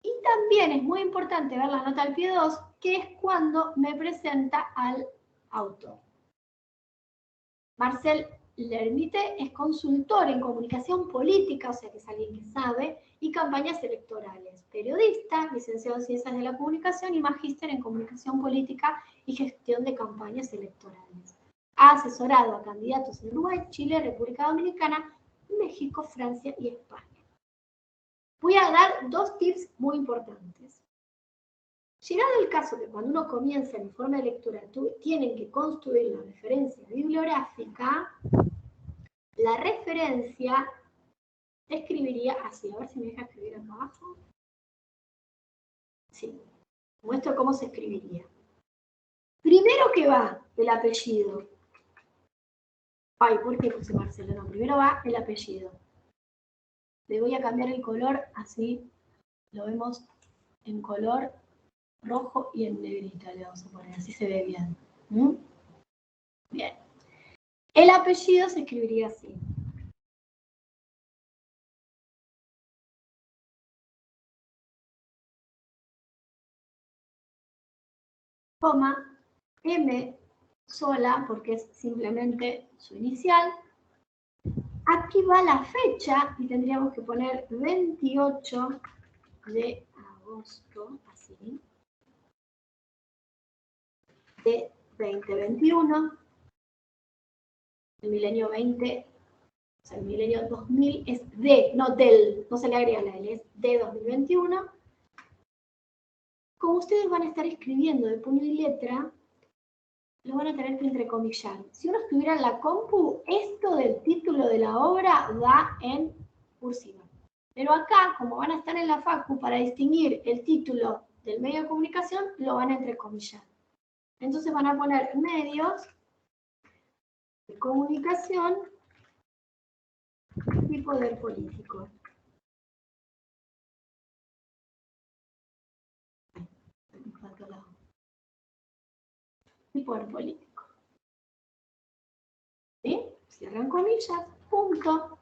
Y también es muy importante ver la nota al pie 2, que es cuando me presenta al autor. Marcel Lermite es consultor en comunicación política, o sea que es alguien que sabe, y campañas electorales. Periodista, licenciado en Ciencias de la Comunicación y magíster en comunicación política y gestión de campañas electorales. Ha asesorado a candidatos en Uruguay, Chile, República Dominicana, México, Francia y España. Voy a dar 2 tips muy importantes. Llegado el caso que cuando uno comienza el informe de lectura tienen que construir la referencia bibliográfica, la referencia escribiría así. A ver si me deja escribir acá abajo. Sí, muestro cómo se escribiría. Primero que va el apellido. Ay, ¿por qué puse Marcelo? No, primero va el apellido. Le voy a cambiar el color, así lo vemos en color rojo y en negrita, le vamos a poner, así se ve bien. Bien. El apellido se escribiría así. Coma, M sola, porque es simplemente su inicial. Aquí va la fecha y tendríamos que poner 28 de agosto, así, de 2021. El milenio 20, o sea, el milenio 2000 es de, no del, no se le agrega la L, es de 2021. Como ustedes van a estar escribiendo de puño y letra, lo van a tener que entrecomillar. Si uno estuviera en la compu, esto del título de la obra va en cursiva. Pero acá, como van a estar en la facu, para distinguir el título del medio de comunicación, lo van a entrecomillar. Entonces van a poner medios de comunicación y poder político. Y poder político. ¿Sí? Cierran comillas, punto.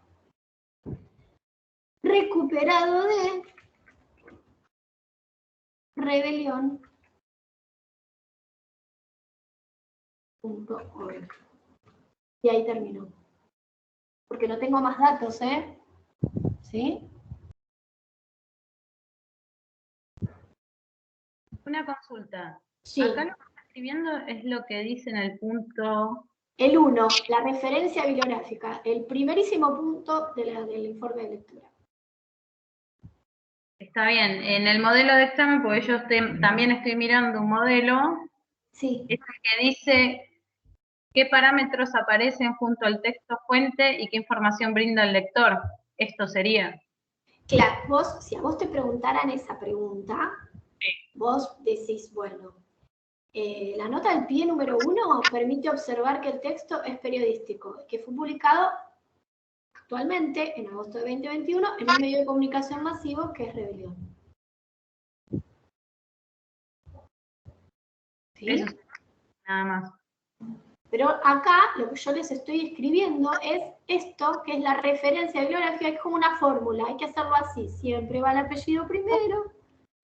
Recuperado de rebelión.org. Y ahí terminó. Porque no tengo más datos, ¿eh? ¿Sí? Una consulta. Sí. Acá lo que está escribiendo es lo que dice en el punto... El 1, la referencia bibliográfica, el primerísimo punto del informe de lectura. Está bien, en el modelo de examen, porque yo también estoy mirando un modelo, Sí. es el que dice qué parámetros aparecen junto al texto fuente y qué información brinda el lector. Esto sería. Claro, si a vos te preguntaran esa pregunta, Sí. Vos decís, bueno, la nota del pie número 1 permite observar que el texto es periodístico, que fue publicado actualmente, en agosto de 2021, en un medio de comunicación masivo que es Rebelión. ¿Sí? Eso es nada más. Pero acá lo que yo les estoy escribiendo es esto, que es la referencia bibliográfica, es como una fórmula, hay que hacerlo así, siempre va el apellido primero,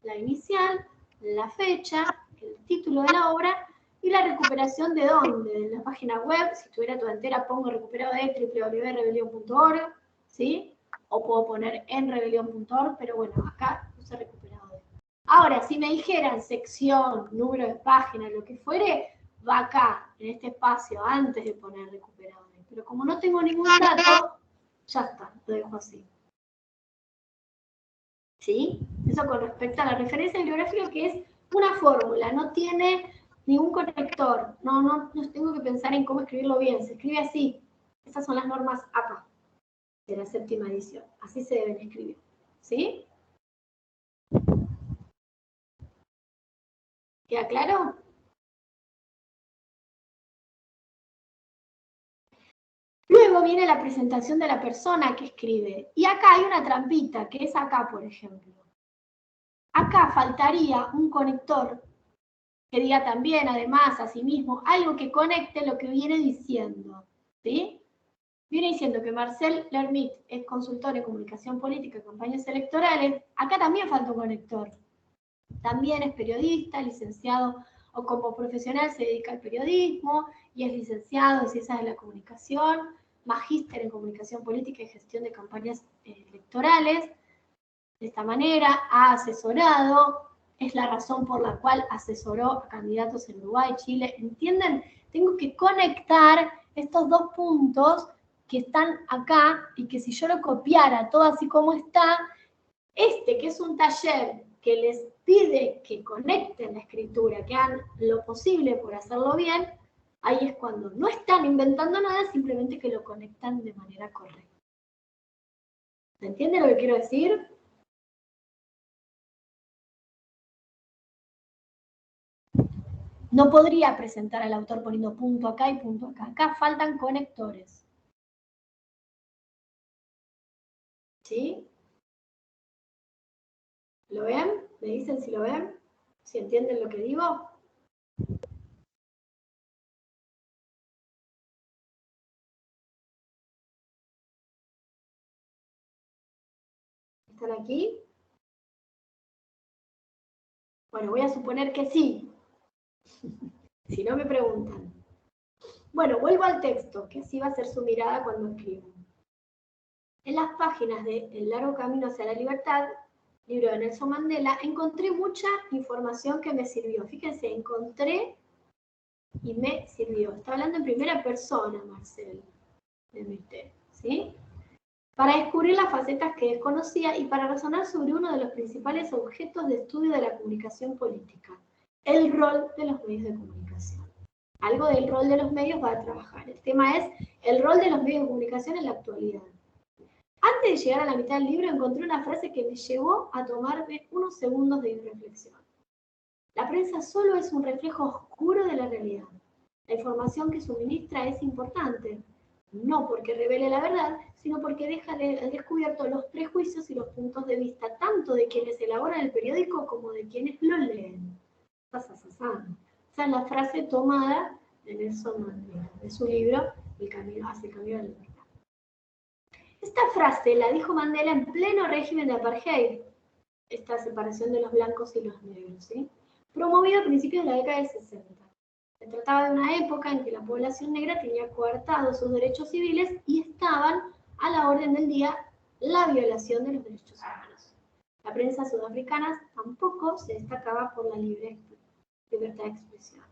la inicial, la fecha, el título de la obra y la recuperación de dónde, de la página web. Si tuviera toda entera pongo recuperado de www.rebelion.org, ¿sí? O puedo poner en rebelion.org, pero bueno, acá puse recuperado de. Ahora, si me dijeran sección, número de página, lo que fuere, va acá, en este espacio, antes de poner recuperado de. Pero como no tengo ningún dato, ya está, lo dejo así. ¿Sí? Eso con respecto a la referencia bibliográfica, que es una fórmula, no tiene ningún conector, no tengo que pensar en cómo escribirlo bien, se escribe así. Esas son las normas APA de la 7ª edición, así se deben escribir. ¿Sí? ¿Queda claro? Luego viene la presentación de la persona que escribe, y acá hay una trampita, que es acá, por ejemplo. Acá faltaría un conector que diga también, además, a sí mismo, algo que conecte lo que viene diciendo, ¿sí? Viene diciendo que Marcel Lermite es consultor en comunicación política y campañas electorales. Acá también falta un conector. También es periodista, licenciado o como profesional se dedica al periodismo y es licenciado en Ciencias de la Comunicación, magíster en Comunicación Política y Gestión de Campañas Electorales. De esta manera ha asesorado, es la razón por la cual asesoró a candidatos en Uruguay, Chile. ¿Entienden? Tengo que conectar estos dos puntos que están acá y que si yo lo copiara todo así como está, que es un taller que les pide que conecten la escritura, que hagan lo posible por hacerlo bien, ahí es cuando no están inventando nada, simplemente que lo conectan de manera correcta. ¿Se entiende lo que quiero decir? No podría presentar al autor poniendo punto acá y punto acá. Acá faltan conectores. ¿Sí? ¿Lo ven? ¿Me dicen si lo ven? ¿Si entienden lo que digo? ¿Están aquí? Bueno, voy a suponer que sí. Si no me preguntan. Bueno, vuelvo al texto, que así va a ser su mirada cuando escriban. En las páginas de El largo camino hacia la libertad, libro de Nelson Mandela, encontré mucha información que me sirvió. Fíjense, encontré y me sirvió. Está hablando en primera persona, Marcel, de Mité, ¿sí? Para descubrir las facetas que desconocía y para razonar sobre uno de los principales objetos de estudio de la comunicación política, el rol de los medios de comunicación. Algo del rol de los medios va a trabajar. El tema es el rol de los medios de comunicación en la actualidad. Antes de llegar a la mitad del libro encontré una frase que me llevó a tomarme unos segundos de reflexión. La prensa solo es un reflejo oscuro de la realidad. La información que suministra es importante, no porque revele la verdad, sino porque deja al descubierto los prejuicios y los puntos de vista tanto de quienes elaboran el periódico como de quienes lo leen. Esa es la frase tomada de Nelson Mandela, de su libro El camino hacia el camino de la libertad. Esta frase la dijo Mandela en pleno régimen de apartheid, esta separación de los blancos y los negros, ¿sí? Promovido a principios de la década del 60. Se trataba de una época en que la población negra tenía coartados sus derechos civiles y estaban a la orden del día la violación de los derechos humanos. La prensa sudafricana tampoco se destacaba por la libertad de expresión.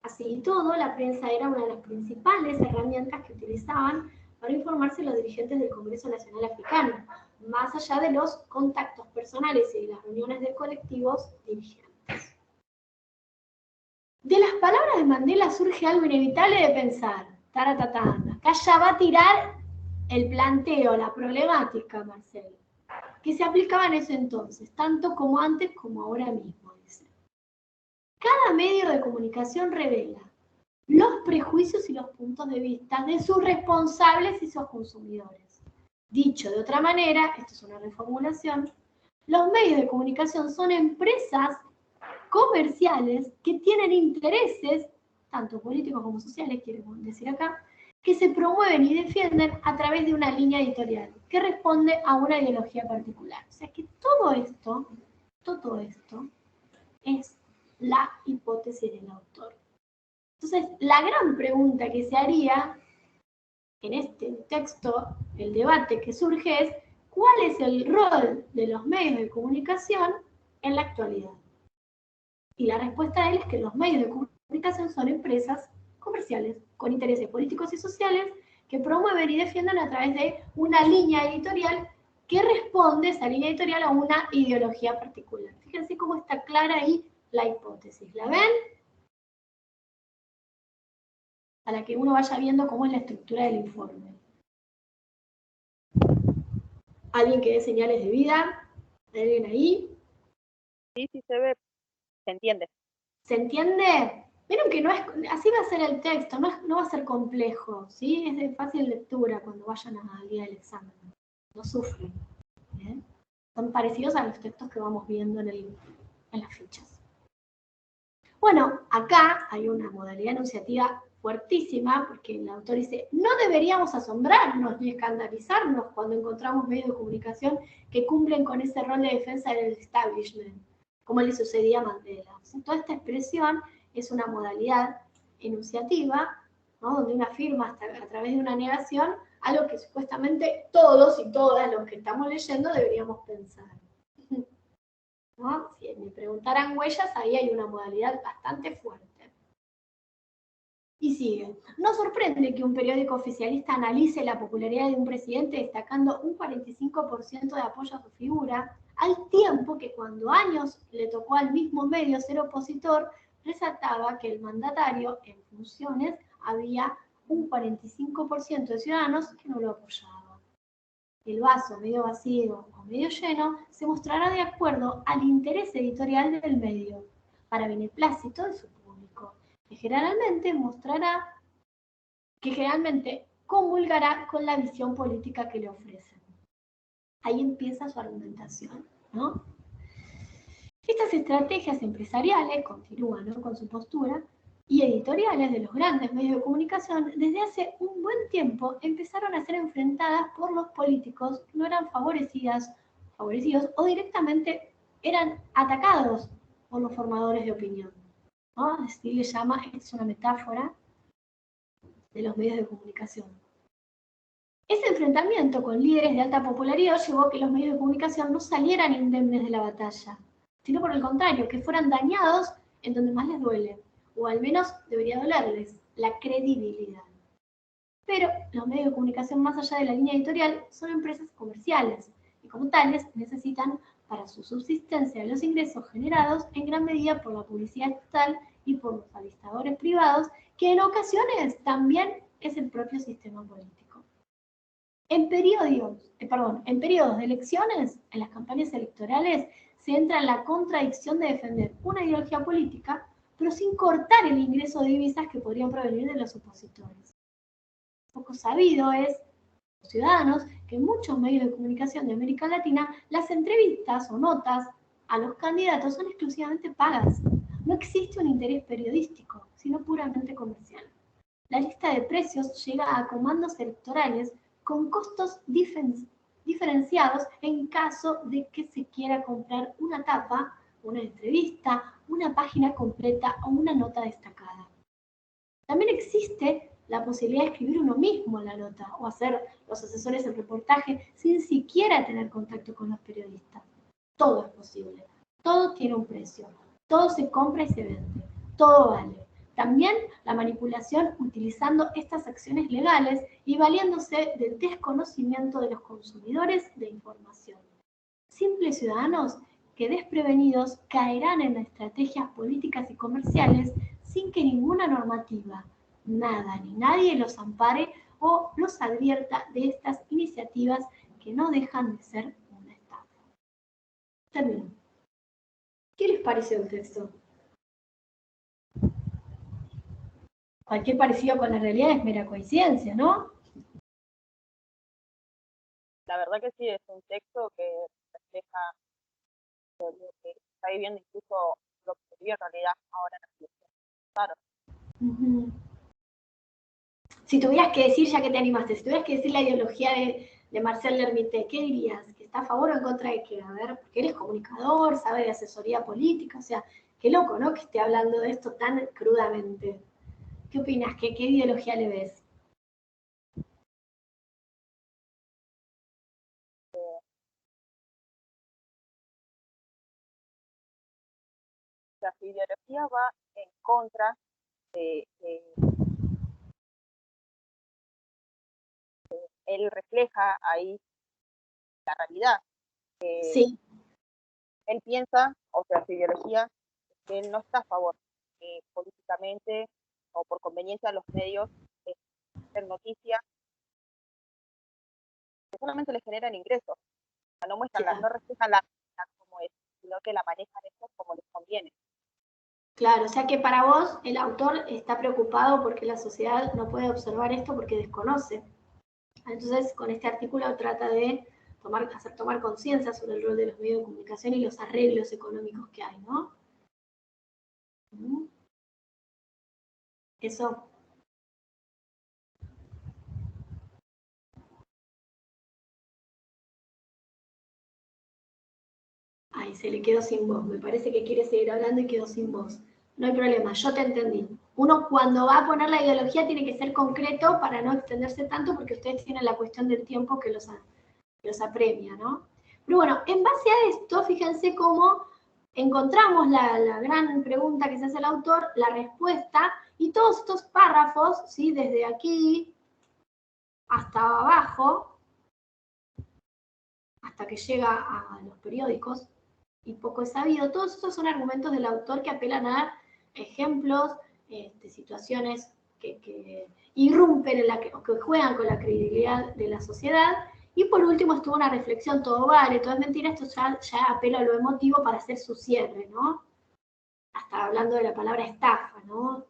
Así y todo, la prensa era una de las principales herramientas que utilizaban para informarse los dirigentes del Congreso Nacional Africano, más allá de los contactos personales y de las reuniones de colectivos dirigentes. De las palabras de Mandela surge algo inevitable de pensar. Taratatán. Acá ya va a tirar el planteo, la problemática, Marcelo, que se aplicaba en ese entonces, tanto como antes como ahora mismo, dice. Cada medio de comunicación revela los prejuicios y los puntos de vista de sus responsables y sus consumidores. Dicho de otra manera, esto es una reformulación, los medios de comunicación son empresas comerciales que tienen intereses, tanto políticos como sociales, quiero decir acá, que se promueven y defienden a través de una línea editorial que responde a una ideología particular. O sea que todo esto es la hipótesis del autor. Entonces, la gran pregunta que se haría en este texto, el debate que surge es, ¿cuál es el rol de los medios de comunicación en la actualidad? Y la respuesta de él es que los medios de comunicación son empresas comerciales con intereses políticos y sociales que promueven y defienden a través de una línea editorial que responde, esa línea editorial, a una ideología particular. Fíjense cómo está clara ahí la hipótesis. ¿La ven? Para que uno vaya viendo cómo es la estructura del informe. ¿Alguien que dé señales de vida? ¿Alguien ahí? Sí, sí se ve, se entiende. ¿Se entiende? Vieron que no es, así va a ser el texto, no va a ser complejo, ¿sí? Es de fácil lectura cuando vayan al día del examen. No sufren. ¿Bien? Son parecidos a los textos que vamos viendo en las fichas. Bueno, acá hay una modalidad enunciativa fuertísima, porque el autor dice, no deberíamos asombrarnos ni escandalizarnos cuando encontramos medios de comunicación que cumplen con ese rol de defensa del establishment. como le sucedía a Mandela. Toda esta expresión es una modalidad enunciativa, ¿no? Donde uno afirma a través de una negación algo que supuestamente todos y todas los que estamos leyendo deberíamos pensar. ¿No? Si me preguntaran huellas, ahí hay una modalidad bastante fuerte. Y sigue. No sorprende que un periódico oficialista analice la popularidad de un presidente destacando un 45% de apoyo a su figura, al tiempo que cuando años le tocó al mismo medio ser opositor, resaltaba que el mandatario en funciones había un 45% de ciudadanos que no lo apoyaban. El vaso medio vacío o medio lleno se mostrará de acuerdo al interés editorial del medio, para beneplácito de su público, que generalmente comulgará con la visión política que le ofrecen. Ahí empieza su argumentación, ¿no? Estas estrategias empresariales, continúan, ¿no?, con su postura, y editoriales de los grandes medios de comunicación, desde hace un buen tiempo empezaron a ser enfrentadas por los políticos que no eran favorecidos o directamente eran atacados por los formadores de opinión, ¿no? Así le llama, es una metáfora de los medios de comunicación. Ese enfrentamiento con líderes de alta popularidad llevó a que los medios de comunicación no salieran indemnes de la batalla, sino por el contrario, que fueran dañados en donde más les duele, o al menos debería dolerles, la credibilidad. Pero los medios de comunicación, más allá de la línea editorial, son empresas comerciales, y como tales necesitan para su subsistencia los ingresos generados en gran medida por la publicidad estatal y por los alistadores privados, que en ocasiones también es el propio sistema político. En periodos de elecciones, en las campañas electorales, se entra en la contradicción de defender una ideología política, pero sin cortar el ingreso de divisas que podrían provenir de los opositores. Poco sabido es, los ciudadanos, que en muchos medios de comunicación de América Latina, las entrevistas o notas a los candidatos son exclusivamente pagas. No existe un interés periodístico, sino puramente comercial. La lista de precios llega a comandos electorales con costos diferenciados en caso de que se quiera comprar una tapa, una entrevista, una página completa o una nota destacada. También existe la posibilidad de escribir uno mismo la nota o hacer los asesores del reportaje sin siquiera tener contacto con los periodistas. Todo es posible, todo tiene un precio, todo se compra y se vende, todo vale. También la manipulación utilizando estas acciones legales y valiéndose del desconocimiento de los consumidores de información. Simples ciudadanos que desprevenidos caerán en estrategias políticas y comerciales sin que ninguna normativa, nada ni nadie los ampare o los advierta de estas iniciativas que no dejan de ser una estafa. Termino. ¿Qué les pareció el texto? Cualquier parecido con la realidad es mera coincidencia, ¿no? La verdad que sí, es un texto que refleja lo que está viviendo incluso lo que se vive en realidad ahora en la situación. Claro. Si tuvieras que decir, ya que te animaste, si tuvieras que decir la ideología de Marcel Lermite, ¿qué dirías? ¿Que está a favor o en contra de qué? A ver, porque eres comunicador, sabe de asesoría política, o sea, qué loco, ¿no?, que esté hablando de esto tan crudamente. ¿Qué opinas? ¿Qué ideología le ves? La ideología va en contra de él refleja ahí la realidad. Sí. Él piensa, o sea, su ideología, que él no está a favor políticamente o por conveniencia de los medios de hacer noticias que solamente les generan ingresos. O sea, no muestran, no reflejan la realidad como es, sino que la manejan esto como les conviene. Claro, o sea que para vos el autor está preocupado porque la sociedad no puede observar esto porque desconoce. Entonces, con este artículo trata de hacer tomar conciencia sobre el rol de los medios de comunicación y los arreglos económicos que hay, ¿no? Eso. Ay, se le quedó sin voz. Me parece que quiere seguir hablando y quedó sin voz. No hay problema, yo te entendí. Uno cuando va a poner la ideología tiene que ser concreto para no extenderse tanto porque ustedes tienen la cuestión del tiempo que los apremia, ¿no? Pero bueno, en base a esto, fíjense cómo encontramos la gran pregunta que se hace el autor, la respuesta, y todos estos párrafos, ¿sí? Desde aquí hasta abajo, hasta que llega a los periódicos, y poco es sabido, todos estos son argumentos del autor que apelan a ejemplos de situaciones que irrumpen, que juegan con la credibilidad de la sociedad. Y por último estuvo una reflexión, todo vale, todo es mentira, esto ya apela a lo emotivo para hacer su cierre, ¿no? Hasta hablando de la palabra estafa, ¿no?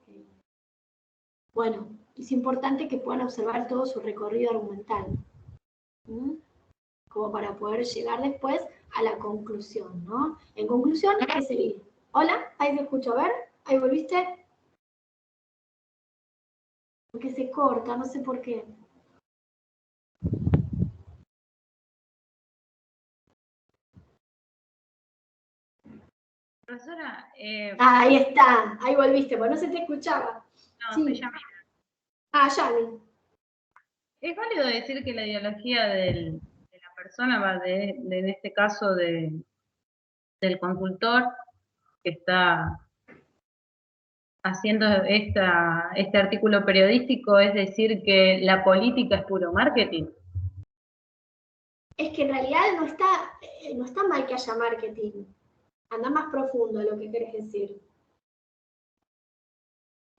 Bueno, es importante que puedan observar todo su recorrido argumental, como para poder llegar después a la conclusión, ¿no? En conclusión, ¿qué sería? Hola, ahí te escucho, a ver, ahí volviste. Porque se corta, no sé por qué. Profesora, Ahí está, ahí volviste, pues no se te escuchaba. no, Sí. soy Yamila. Yami. ¿Es válido decir que la ideología de la persona va en este caso del consultor que está haciendo este artículo periodístico, es decir, que la política es puro marketing? Es que en realidad no está mal que haya marketing. Anda más profundo lo que querés decir.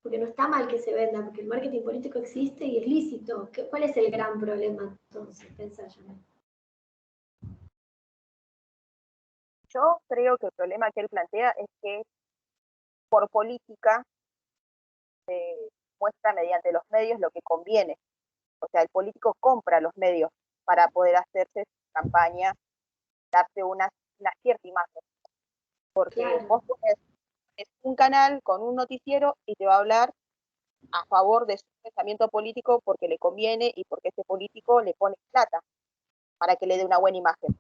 Porque no está mal que se venda, porque el marketing político existe y es lícito. ¿Cuál es el gran problema entonces? Pensá, Yami. Yo creo que el problema que él plantea es que por política se muestra mediante los medios lo que conviene. O sea, el político compra los medios para poder hacerse campaña, darse una cierta imagen. Porque Claro. vos pones un canal con un noticiero y te va a hablar a favor de su pensamiento político porque le conviene y porque ese político le pone plata para que le dé una buena imagen.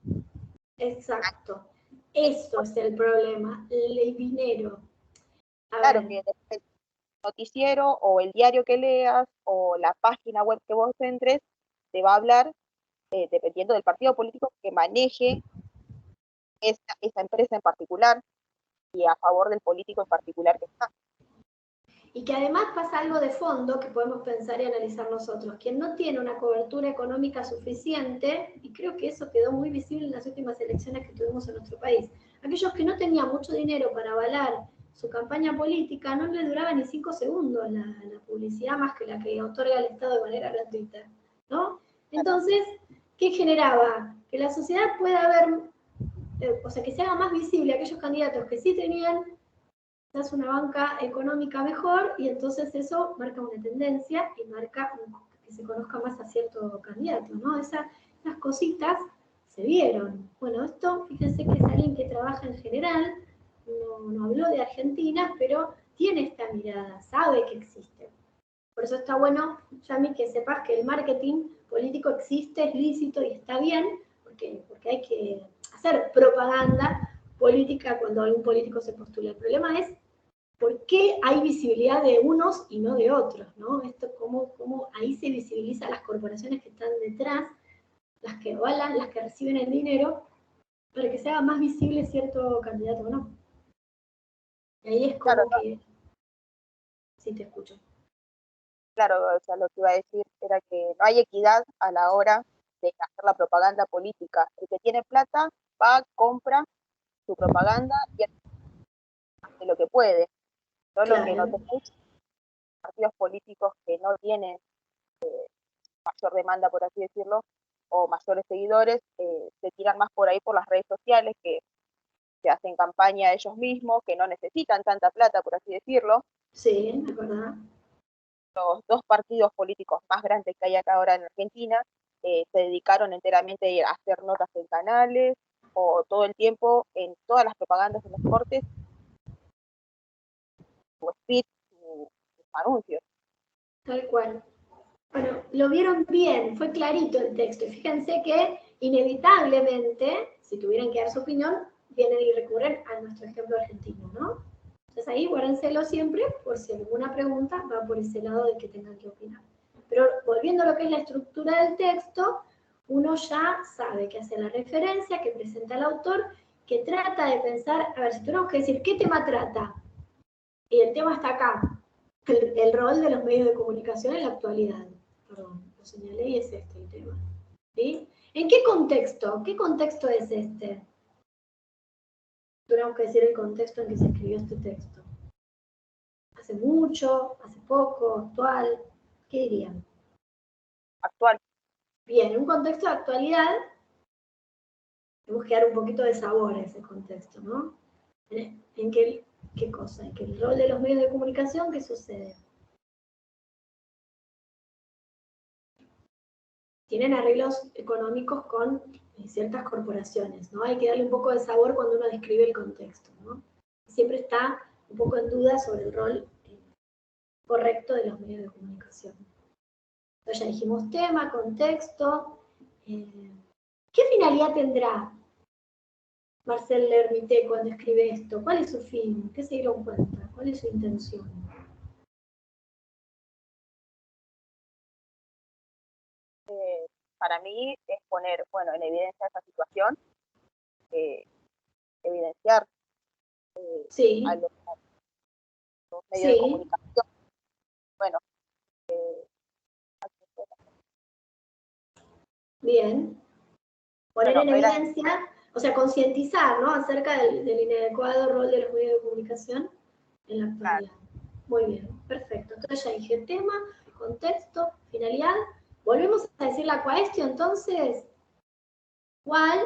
Exacto. Eso es el problema, el dinero. Claro que el noticiero o el diario que leas o la página web que vos entres te va a hablar, dependiendo del partido político que maneje esa empresa en particular y a favor del político en particular que está. Y que además pasa algo de fondo que podemos pensar y analizar nosotros. Quien no tiene una cobertura económica suficiente, y creo que eso quedó muy visible en las últimas elecciones que tuvimos en nuestro país, aquellos que no tenían mucho dinero para avalar su campaña política, no les duraba ni 5 segundos la publicidad más que la que otorga el Estado de manera gratuita, ¿no? Entonces, ¿qué generaba? Que la sociedad pueda ver, o sea, que se haga más visible a aquellos candidatos que sí tenían quizás una banca económica mejor, y entonces eso marca una tendencia y marca que se conozca más a cierto candidato, ¿no? Esas cositas se vieron. Bueno, esto, fíjense que es alguien que trabaja en general, no habló de Argentina, pero tiene esta mirada, sabe que existe. Por eso está bueno, Yami, que sepas que el marketing político existe, es lícito y está bien, porque hay que hacer propaganda política cuando algún político se postula. El problema es por qué hay visibilidad de unos y no de otros, ¿no? Esto cómo ahí se visibiliza las corporaciones que están detrás, las que avalan, las que reciben el dinero, para que se haga más visible cierto candidato o no. Y ahí es como claro, que... Sí, te escucho. Claro, o sea, lo que iba a decir era que no hay equidad a la hora de hacer la propaganda política. El que tiene plata va, compra su propaganda y hace lo que puede. Solo que no Claro. tenéis partidos políticos que no tienen mayor demanda, por así decirlo, o mayores seguidores, se tiran más por ahí por las redes sociales, que se hacen campaña ellos mismos, que no necesitan tanta plata, por así decirlo. Sí, es verdad. Los dos partidos políticos más grandes que hay acá ahora en Argentina se dedicaron enteramente a hacer notas en canales o todo el tiempo en todas las propagandas de los cortes, su speech, sus anuncios. Tal cual. Bueno, lo vieron bien, fue clarito el texto. Y fíjense que inevitablemente, si tuvieran que dar su opinión, vienen y recurren a nuestro ejemplo argentino, ¿no? Entonces ahí guárdenselo siempre, por si alguna pregunta va por ese lado de que tengan que opinar. Pero volviendo a lo que es la estructura del texto, uno ya sabe que hace la referencia, que presenta el autor, que trata de pensar, a ver, si tenemos que decir, ¿qué tema trata? Y el tema está acá, el rol de los medios de comunicación en la actualidad. Perdón, lo señalé y es este el tema. ¿Sí? ¿En qué contexto? ¿Qué contexto es este? Tenemos que decir el contexto en que se escribió este texto. ¿Hace mucho? ¿Hace poco? ¿Actual? ¿Qué dirían? Actual. Bien, en un contexto de actualidad, tenemos que dar un poquito de sabor a ese contexto, ¿no? ¿En qué cosa? En que el rol de los medios de comunicación, ¿qué sucede? Tienen arreglos económicos con ciertas corporaciones, ¿no? Hay que darle un poco de sabor cuando uno describe el contexto, ¿no? Siempre está un poco en duda sobre el rol correcto de los medios de comunicación. Entonces ya dijimos tema, contexto. ¿Qué finalidad tendrá Marcel L'Hermité cuando escribe esto? ¿Cuál es su fin? ¿Qué se dieron cuenta? ¿Cuál es su intención? Para mí es poner, bueno, en evidencia esa situación, evidenciar Sí. a los medios de comunicación. Bueno, bien. Poner en evidencia, o sea, concientizar, ¿no? Acerca del inadecuado rol de los medios de comunicación en la actualidad. Muy bien, perfecto. Entonces ya dije tema, contexto, finalidad. Volvemos a decir la cuestión, entonces, ¿cuál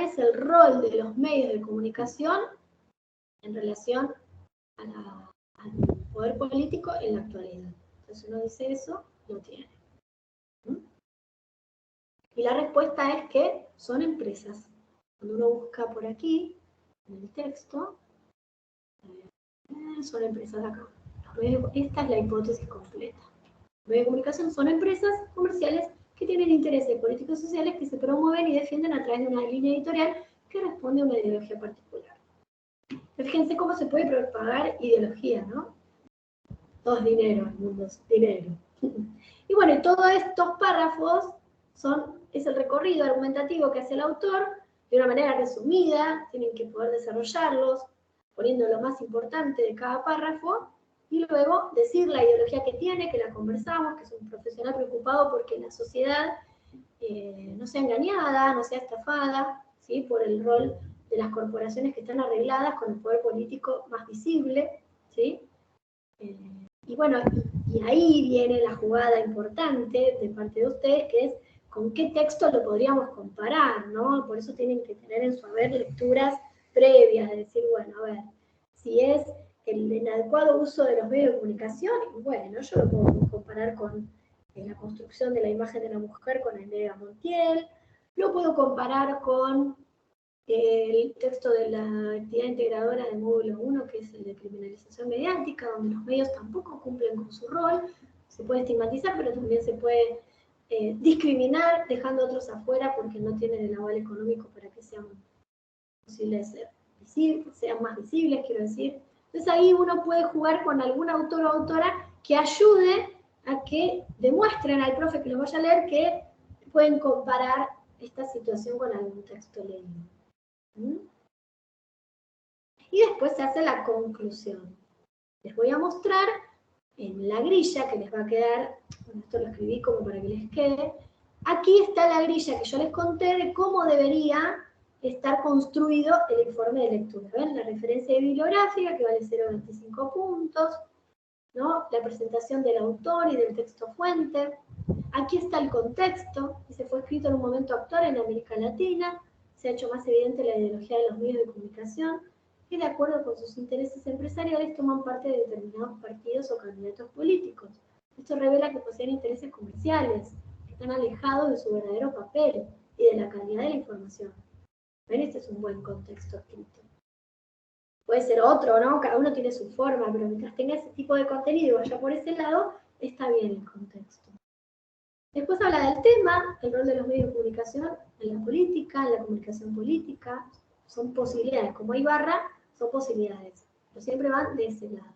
es el rol de los medios de comunicación en relación al poder político en la actualidad? Entonces uno dice eso, lo tiene. Y la respuesta es que son empresas. Cuando uno busca por aquí, en el texto, son empresas de acá. Esta es la hipótesis completa. Los medios de comunicación son empresas comerciales que tienen intereses políticos y sociales que se promueven y defienden a través de una línea editorial que responde a una ideología particular. Fíjense cómo se puede propagar ideología, ¿no? Todo es dinero, el mundo es dinero. Y bueno, y todos estos párrafos es el recorrido argumentativo que hace el autor de una manera resumida, tienen que poder desarrollarlos, poniendo lo más importante de cada párrafo, y luego decir la ideología que tiene, que la conversamos, que es un profesional preocupado porque la sociedad no sea engañada, no sea estafada, ¿sí? Por el rol de las corporaciones que están arregladas con el poder político más visible, ¿sí? Y bueno, y ahí viene la jugada importante de parte de ustedes, que es con qué texto lo podríamos comparar, ¿no? Por eso tienen que tener en su haber lecturas previas, de decir, bueno, a ver, si es el inadecuado uso de los medios de comunicación, bueno, yo lo puedo comparar con la construcción de la imagen de la mujer con Enea Montiel, lo puedo comparar con el texto de la actividad integradora del módulo 1, que es el de criminalización mediática, donde los medios tampoco cumplen con su rol, se puede estigmatizar, pero también se puede discriminar, dejando a otros afuera porque no tienen el aval económico para que sean posibles sean más visibles, quiero decir. Entonces ahí uno puede jugar con algún autor o autora que ayude a que demuestren al profe que lo vaya a leer que pueden comparar esta situación con algún texto leído. Y después se hace la conclusión. Les voy a mostrar en la grilla que les va a quedar, bueno, esto lo escribí como para que les quede, aquí está la grilla que yo les conté de cómo debería estar construido el informe de lectura. ¿Ven? La referencia bibliográfica que vale 0,25 puntos, ¿no? La presentación del autor y del texto fuente. Aquí está el contexto, que se fue escrito en un momento actual en América Latina, se ha hecho más evidente la ideología de los medios de comunicación, que de acuerdo con sus intereses empresariales toman parte de determinados partidos o candidatos políticos. Esto revela que poseen intereses comerciales, que están alejados de su verdadero papel y de la calidad de la información. ¿Ven? Este es un buen contexto escrito. Puede ser otro, ¿no? Cada uno tiene su forma, pero mientras tenga ese tipo de contenido y vaya por ese lado, está bien el contexto. Después habla del tema, el rol de los medios de comunicación en la política, en la comunicación política, son posibilidades, como hay barra, son posibilidades, pero siempre van de ese lado.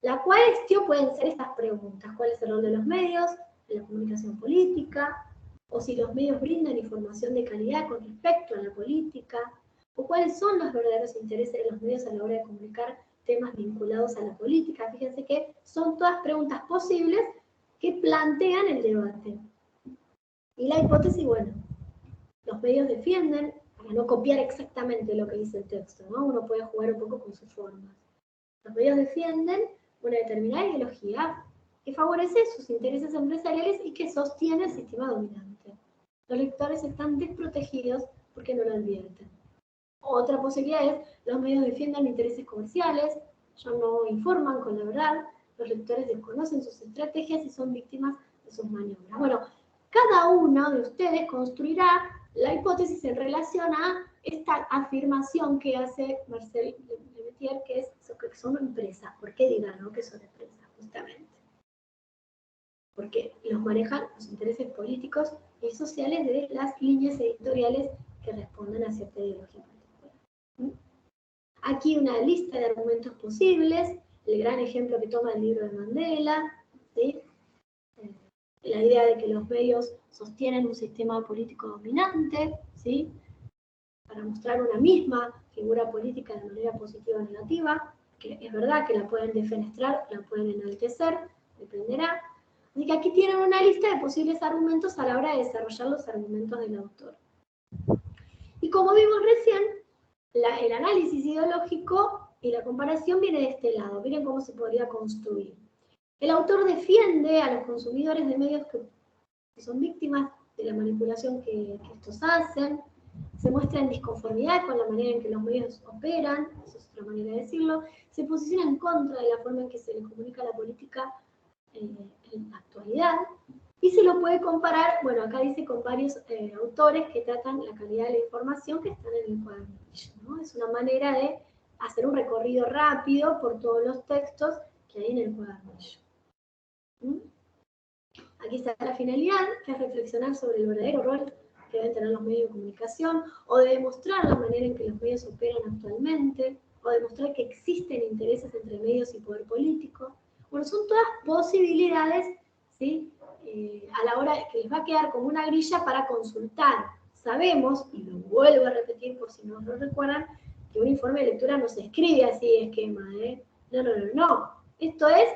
La cuestión pueden ser estas preguntas: ¿cuál es el rol de los medios en la comunicación política? O si los medios brindan información de calidad con respecto a la política, o cuáles son los verdaderos intereses de los medios a la hora de comunicar temas vinculados a la política. Fíjense que son todas preguntas posibles que plantean el debate. Y la hipótesis, bueno, los medios defienden, para no copiar exactamente lo que dice el texto, ¿no? Uno puede jugar un poco con sus formas. Los medios defienden una determinada ideología que favorece sus intereses empresariales y que sostiene el sistema dominante. Los lectores están desprotegidos porque no lo advierten. Otra posibilidad es: los medios defienden intereses comerciales, ya no informan con la verdad, los lectores desconocen sus estrategias y son víctimas de sus maniobras. Bueno, cada uno de ustedes construirá la hipótesis en relación a esta afirmación que hace Marcel Lemaitre, que es que son empresas. ¿Por qué dirán, no, que son empresas? Justamente porque los manejan los intereses políticos y sociales de las líneas editoriales que responden a cierta ideología particular. Aquí una lista de argumentos posibles, el gran ejemplo que toma el libro de Mandela, ¿sí? La idea de que los medios sostienen un sistema político dominante, ¿sí? Para mostrar una misma figura política de manera positiva o negativa, que es verdad que la pueden defenestrar, la pueden enaltecer, dependerá. Así que aquí tienen una lista de posibles argumentos a la hora de desarrollar los argumentos del autor. Y como vimos recién, el análisis ideológico y la comparación viene de este lado. Miren cómo se podría construir. El autor defiende a los consumidores de medios que son víctimas de la manipulación que estos hacen, se muestra en disconformidad con la manera en que los medios operan, eso es otra manera de decirlo, se posiciona en contra de la forma en que se le comunica la política en la actualidad, y se lo puede comparar, bueno, acá dice con varios autores que tratan la calidad de la información que están en el cuadernillo, ¿no? Es una manera de hacer un recorrido rápido por todos los textos que hay en el cuadernillo. Aquí está la finalidad, que es reflexionar sobre el verdadero rol que deben tener los medios de comunicación, o de demostrar la manera en que los medios operan actualmente, o demostrar que existen intereses entre medios y poder político. Bueno, son todas posibilidades, ¿sí? A la hora que les va a quedar como una grilla para consultar. Sabemos, y lo vuelvo a repetir por si no lo recuerdan, que un informe de lectura no se escribe así de esquema, ¿eh? No. Esto es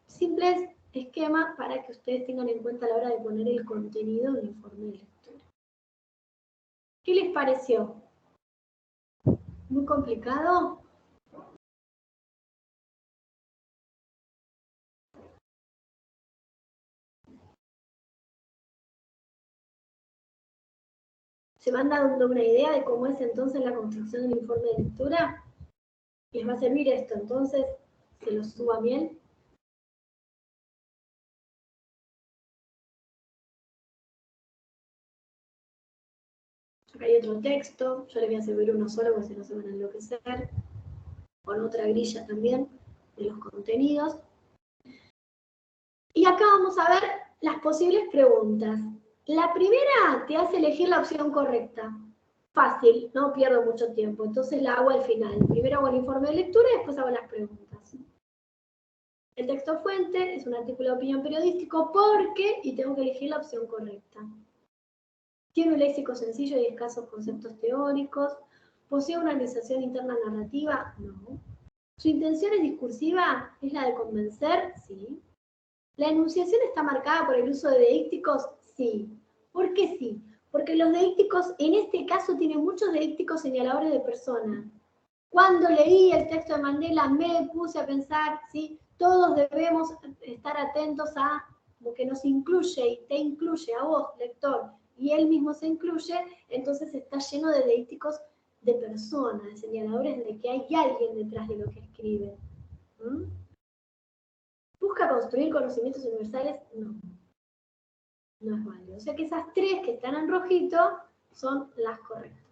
simples esquema para que ustedes tengan en cuenta a la hora de poner el contenido del informe de lectura. ¿Qué les pareció? ¿Muy complicado? ¿Se van dando una idea de cómo es entonces la construcción del informe de lectura? ¿Les va a servir esto? Entonces, ¿se los subo a miel? Acá hay otro texto, yo les voy a servir uno solo porque si no se van a enloquecer, con otra grilla también de los contenidos. Y acá vamos a ver las posibles preguntas. La primera te hace elegir la opción correcta. Fácil, no pierdo mucho tiempo, entonces la hago al final. Primero hago el informe de lectura y después hago las preguntas. El texto fuente es un artículo de opinión periodístico porque, y tengo que elegir la opción correcta. Tiene un léxico sencillo y escasos conceptos teóricos. ¿Posee una organización interna narrativa? No. ¿Su intención es discursiva? ¿Es la de convencer? Sí. ¿La enunciación está marcada por el uso de deícticos? Sí. ¿Por qué sí? Porque los deícticos, en este caso, tienen muchos deícticos señaladores de persona. Cuando leí el texto de Mandela, me puse a pensar, ¿sí? Todos debemos estar atentos a lo que nos incluye y te incluye a vos, lector, y él mismo se incluye, entonces está lleno de deícticos de persona, de señaladores de que hay alguien detrás de lo que escribe. ¿Busca construir conocimientos universales? No. No es válido. O sea que esas tres que están en rojito son las correctas.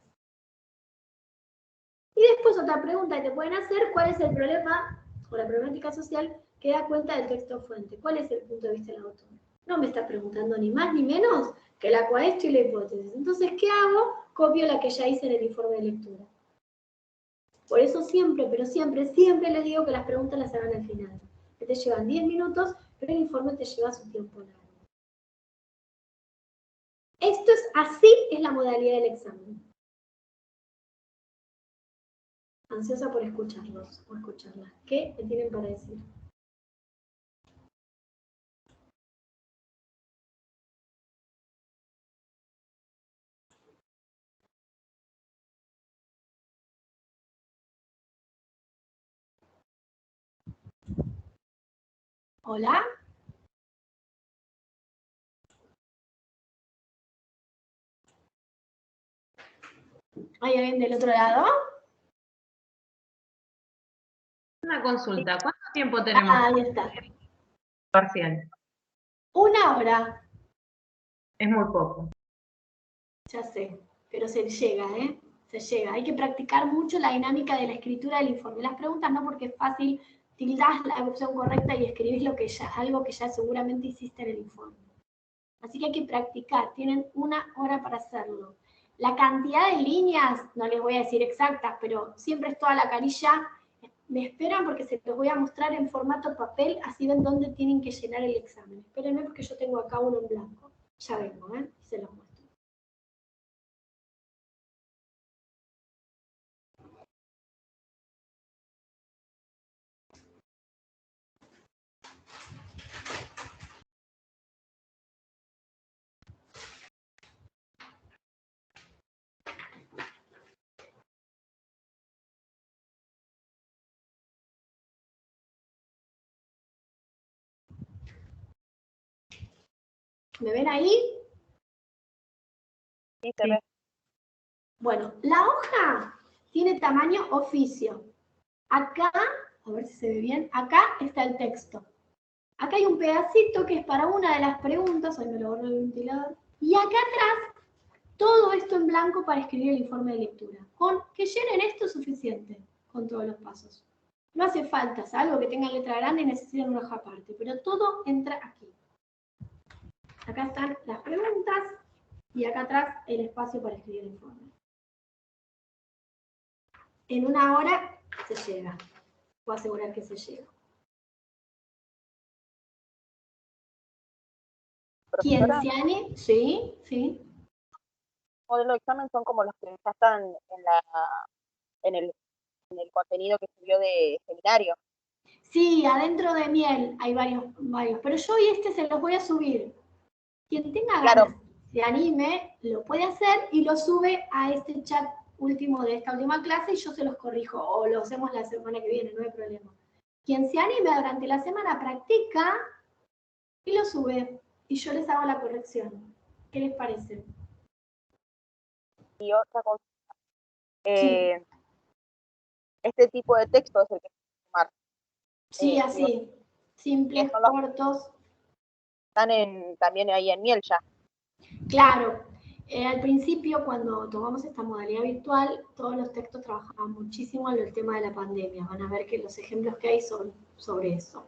Y después otra pregunta que te pueden hacer: ¿cuál es el problema o la problemática social que da cuenta del texto fuente? ¿Cuál es el punto de vista del autor? No me está preguntando ni más ni menos que la cuestión y la hipótesis. Entonces, ¿qué hago? Copio la que ya hice en el informe de lectura. Por eso siempre, pero siempre, siempre les digo que las preguntas las hagan al final. Que te llevan 10 minutos, pero el informe te lleva su tiempo largo. Esto es así, es la modalidad del examen. Ansiosa por escucharlos o escucharlas. ¿Qué me tienen para decir? ¿Hola? ¿Hay alguien del otro lado? Una consulta, ¿cuánto tiempo tenemos Ahí está. parcial? 1 hora. Es muy poco. Ya sé, pero se llega, ¿eh? Se llega. Hay que practicar mucho la dinámica de la escritura del informe. Las preguntas no, porque es fácil, tildás la opción correcta y escribís algo que ya seguramente hiciste en el informe. Así que hay que practicar. Tienen 1 hora para hacerlo. La cantidad de líneas, no les voy a decir exactas, pero siempre es toda la carilla. Me esperan porque se los voy a mostrar en formato papel, así ven dónde tienen que llenar el examen. Espérenme porque yo tengo acá uno en blanco. Ya vengo, ¿eh? Y se los muestro. ¿Me ven ahí? Sí, se ve. Bueno, la hoja tiene tamaño oficio. Acá, a ver si se ve bien, acá está el texto. Acá hay un pedacito que es para una de las preguntas, ahí me lo borro el ventilador, y acá atrás, todo esto en blanco para escribir el informe de lectura. Con que llenen esto es suficiente, con todos los pasos. No hace falta, salvo que tengan letra grande y necesiten una hoja aparte, pero todo entra aquí. Acá están las preguntas y acá atrás el espacio para escribir el informe. En 1 hora se llega. Puedo asegurar que se llega. ¿Quién Profesora, se anime? Sí, sí. modelo de examen son como los que ya están en el, en el contenido que subió de seminario. Sí, adentro de Miel hay varios, pero yo hoy se los voy a subir. Quien tenga Claro. ganas, se anime, lo puede hacer y lo sube a este chat último de esta última clase y yo se los corrijo, o lo hacemos la semana que viene, no hay problema. Quien se anime durante la semana practica y lo sube, y yo les hago la corrección. ¿Qué les parece? Y otra cosa, Sí, este tipo de texto es el que se va a tomar. sí, Digo, así. Simples, son los que cortos. están también ahí en Miel ya. Claro, al principio cuando tomamos esta modalidad virtual, todos los textos trabajaban muchísimo en el tema de la pandemia. Van a ver que los ejemplos que hay son sobre eso.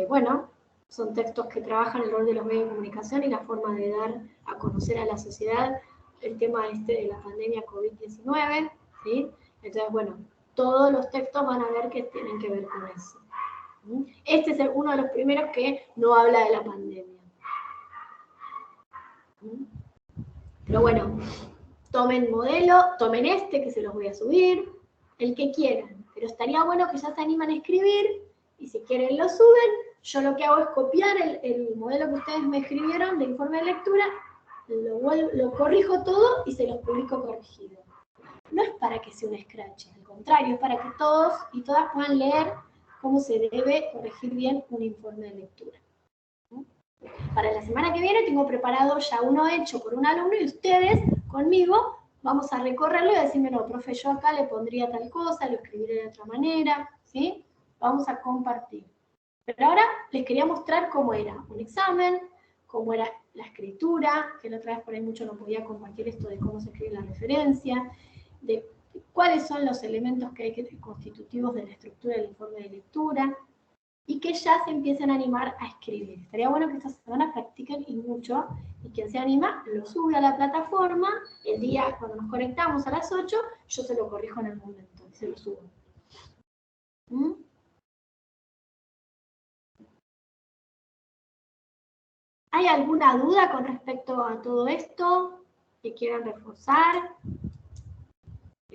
Bueno, son textos que trabajan el rol de los medios de comunicación y la forma de dar a conocer a la sociedad el tema de la pandemia COVID-19, ¿sí? Entonces, bueno, todos los textos van a ver que tienen que ver con eso. Este es uno de los primeros que no habla de la pandemia. Pero bueno, tomen modelo, tomen este que se los voy a subir, el que quieran. Pero estaría bueno que ya se animan a escribir y si quieren lo suben. Yo lo que hago es copiar el modelo que ustedes me escribieron de informe de lectura, lo corrijo todo y se los publico corregido. No es para que sea un scratch, al contrario, es para que todos y todas puedan leer cómo se debe corregir bien un informe de lectura. Para la semana que viene tengo preparado ya uno hecho por un alumno y ustedes conmigo vamos a recorrerlo y a decirme, no, profe, yo acá le pondría tal cosa, lo escribiré de otra manera, ¿sí? Vamos a compartir. Pero ahora les quería mostrar cómo era un examen, cómo era la escritura, que la otra vez por ahí mucho no podía compartir esto de cómo se escribe la referencia, de cuáles son los elementos que hay que constitutivos de la estructura del informe de lectura, y que ya se empiecen a animar a escribir. Estaría bueno que esta semana practiquen y mucho, y quien se anima lo sube a la plataforma, el día cuando nos conectamos a las 8, yo se lo corrijo en el momento, y se lo subo. ¿Mm? ¿Hay alguna duda con respecto a todo esto que quieran reforzar?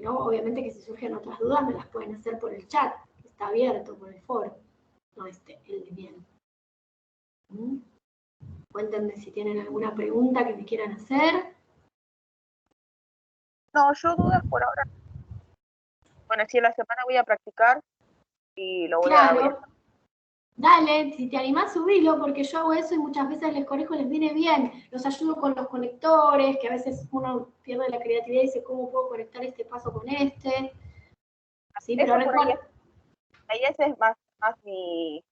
No, obviamente que si surgen otras dudas me las pueden hacer por el chat, que está abierto por el foro, no el de bien. ¿Mm? Cuéntenme si tienen alguna pregunta que me quieran hacer. No, yo dudas por ahora. Bueno, sí, en la semana voy a practicar y lo voy a... Claro. Dale, si te animás, subilo, porque yo hago eso y muchas veces les corrijo, les viene bien. Los ayudo con los conectores, que a veces uno pierde la creatividad y dice, ¿cómo puedo conectar este paso con este? Sí, pero recuerda. Ahí ese es más mi,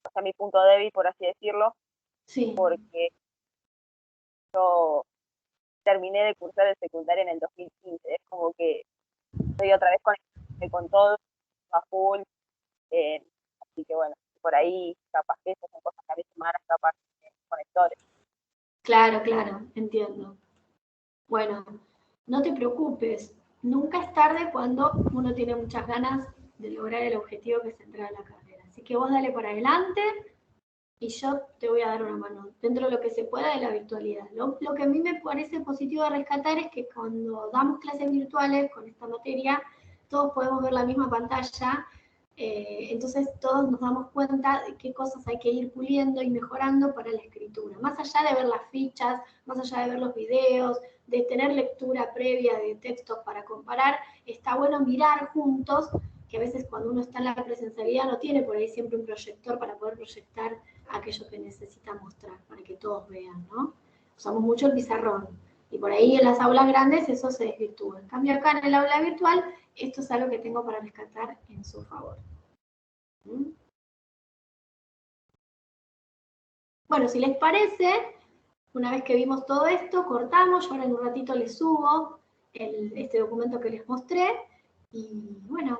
o sea, mi punto débil, por así decirlo, Sí. porque yo terminé de cursar el secundario en el 2015. Es como que estoy otra vez con todo, a full. Así que bueno, por ahí capaz que esas son cosas que a veces me van a escapar conectores. Claro, entiendo. Bueno, no te preocupes, nunca es tarde cuando uno tiene muchas ganas de lograr el objetivo que es entrar a la carrera. Así que vos dale para adelante y yo te voy a dar una mano dentro de lo que se pueda de la virtualidad. Lo que a mí me parece positivo de rescatar es que cuando damos clases virtuales con esta materia, todos podemos ver la misma pantalla. Entonces todos nos damos cuenta de qué cosas hay que ir puliendo y mejorando para la escritura. Más allá de ver las fichas, más allá de ver los videos, de tener lectura previa de textos para comparar, está bueno mirar juntos, que a veces cuando uno está en la presencialidad no tiene por ahí siempre un proyector para poder proyectar aquello que necesita mostrar, para que todos vean, ¿no? Usamos mucho el pizarrón. Y por ahí en las aulas grandes eso se desvirtúa. En cambio acá en el aula virtual, esto es algo que tengo para rescatar en su favor. ¿Mm? Bueno, si les parece, una vez que vimos todo esto, cortamos. Yo ahora en un ratito les subo este documento que les mostré. Y bueno,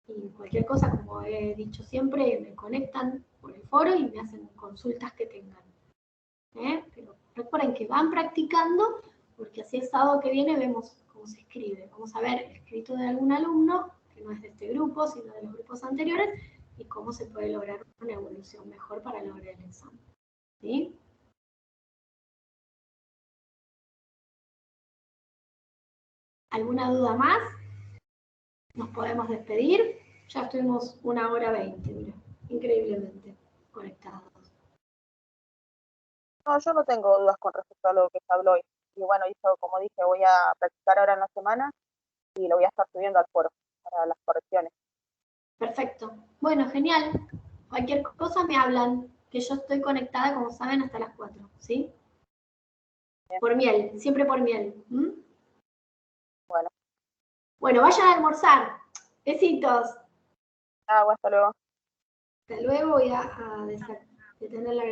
y cualquier cosa, como he dicho siempre, me conectan por el foro y me hacen consultas que tengan. Pero recuerden que van practicando, porque así el sábado que viene vemos cómo se escribe. Vamos a ver el escrito de algún alumno, que no es de este grupo, sino de los grupos anteriores, y cómo se puede lograr una evolución mejor para lograr el examen. ¿Sí? ¿Alguna duda más? Nos podemos despedir. Ya estuvimos 1:20, mira, increíblemente conectados. No, yo no tengo dudas con respecto a lo que se habló hoy. Y bueno, yo, como dije, voy a practicar ahora en la semana y lo voy a estar subiendo al foro para las correcciones. Perfecto. Bueno, genial. Cualquier cosa me hablan, que yo estoy conectada, como saben, hasta las 4, ¿sí? Bien. Por miel, siempre por miel. ¿Mm? Bueno. Bueno, vayan a almorzar. Besitos. Hasta luego. Hasta luego, voy a detener la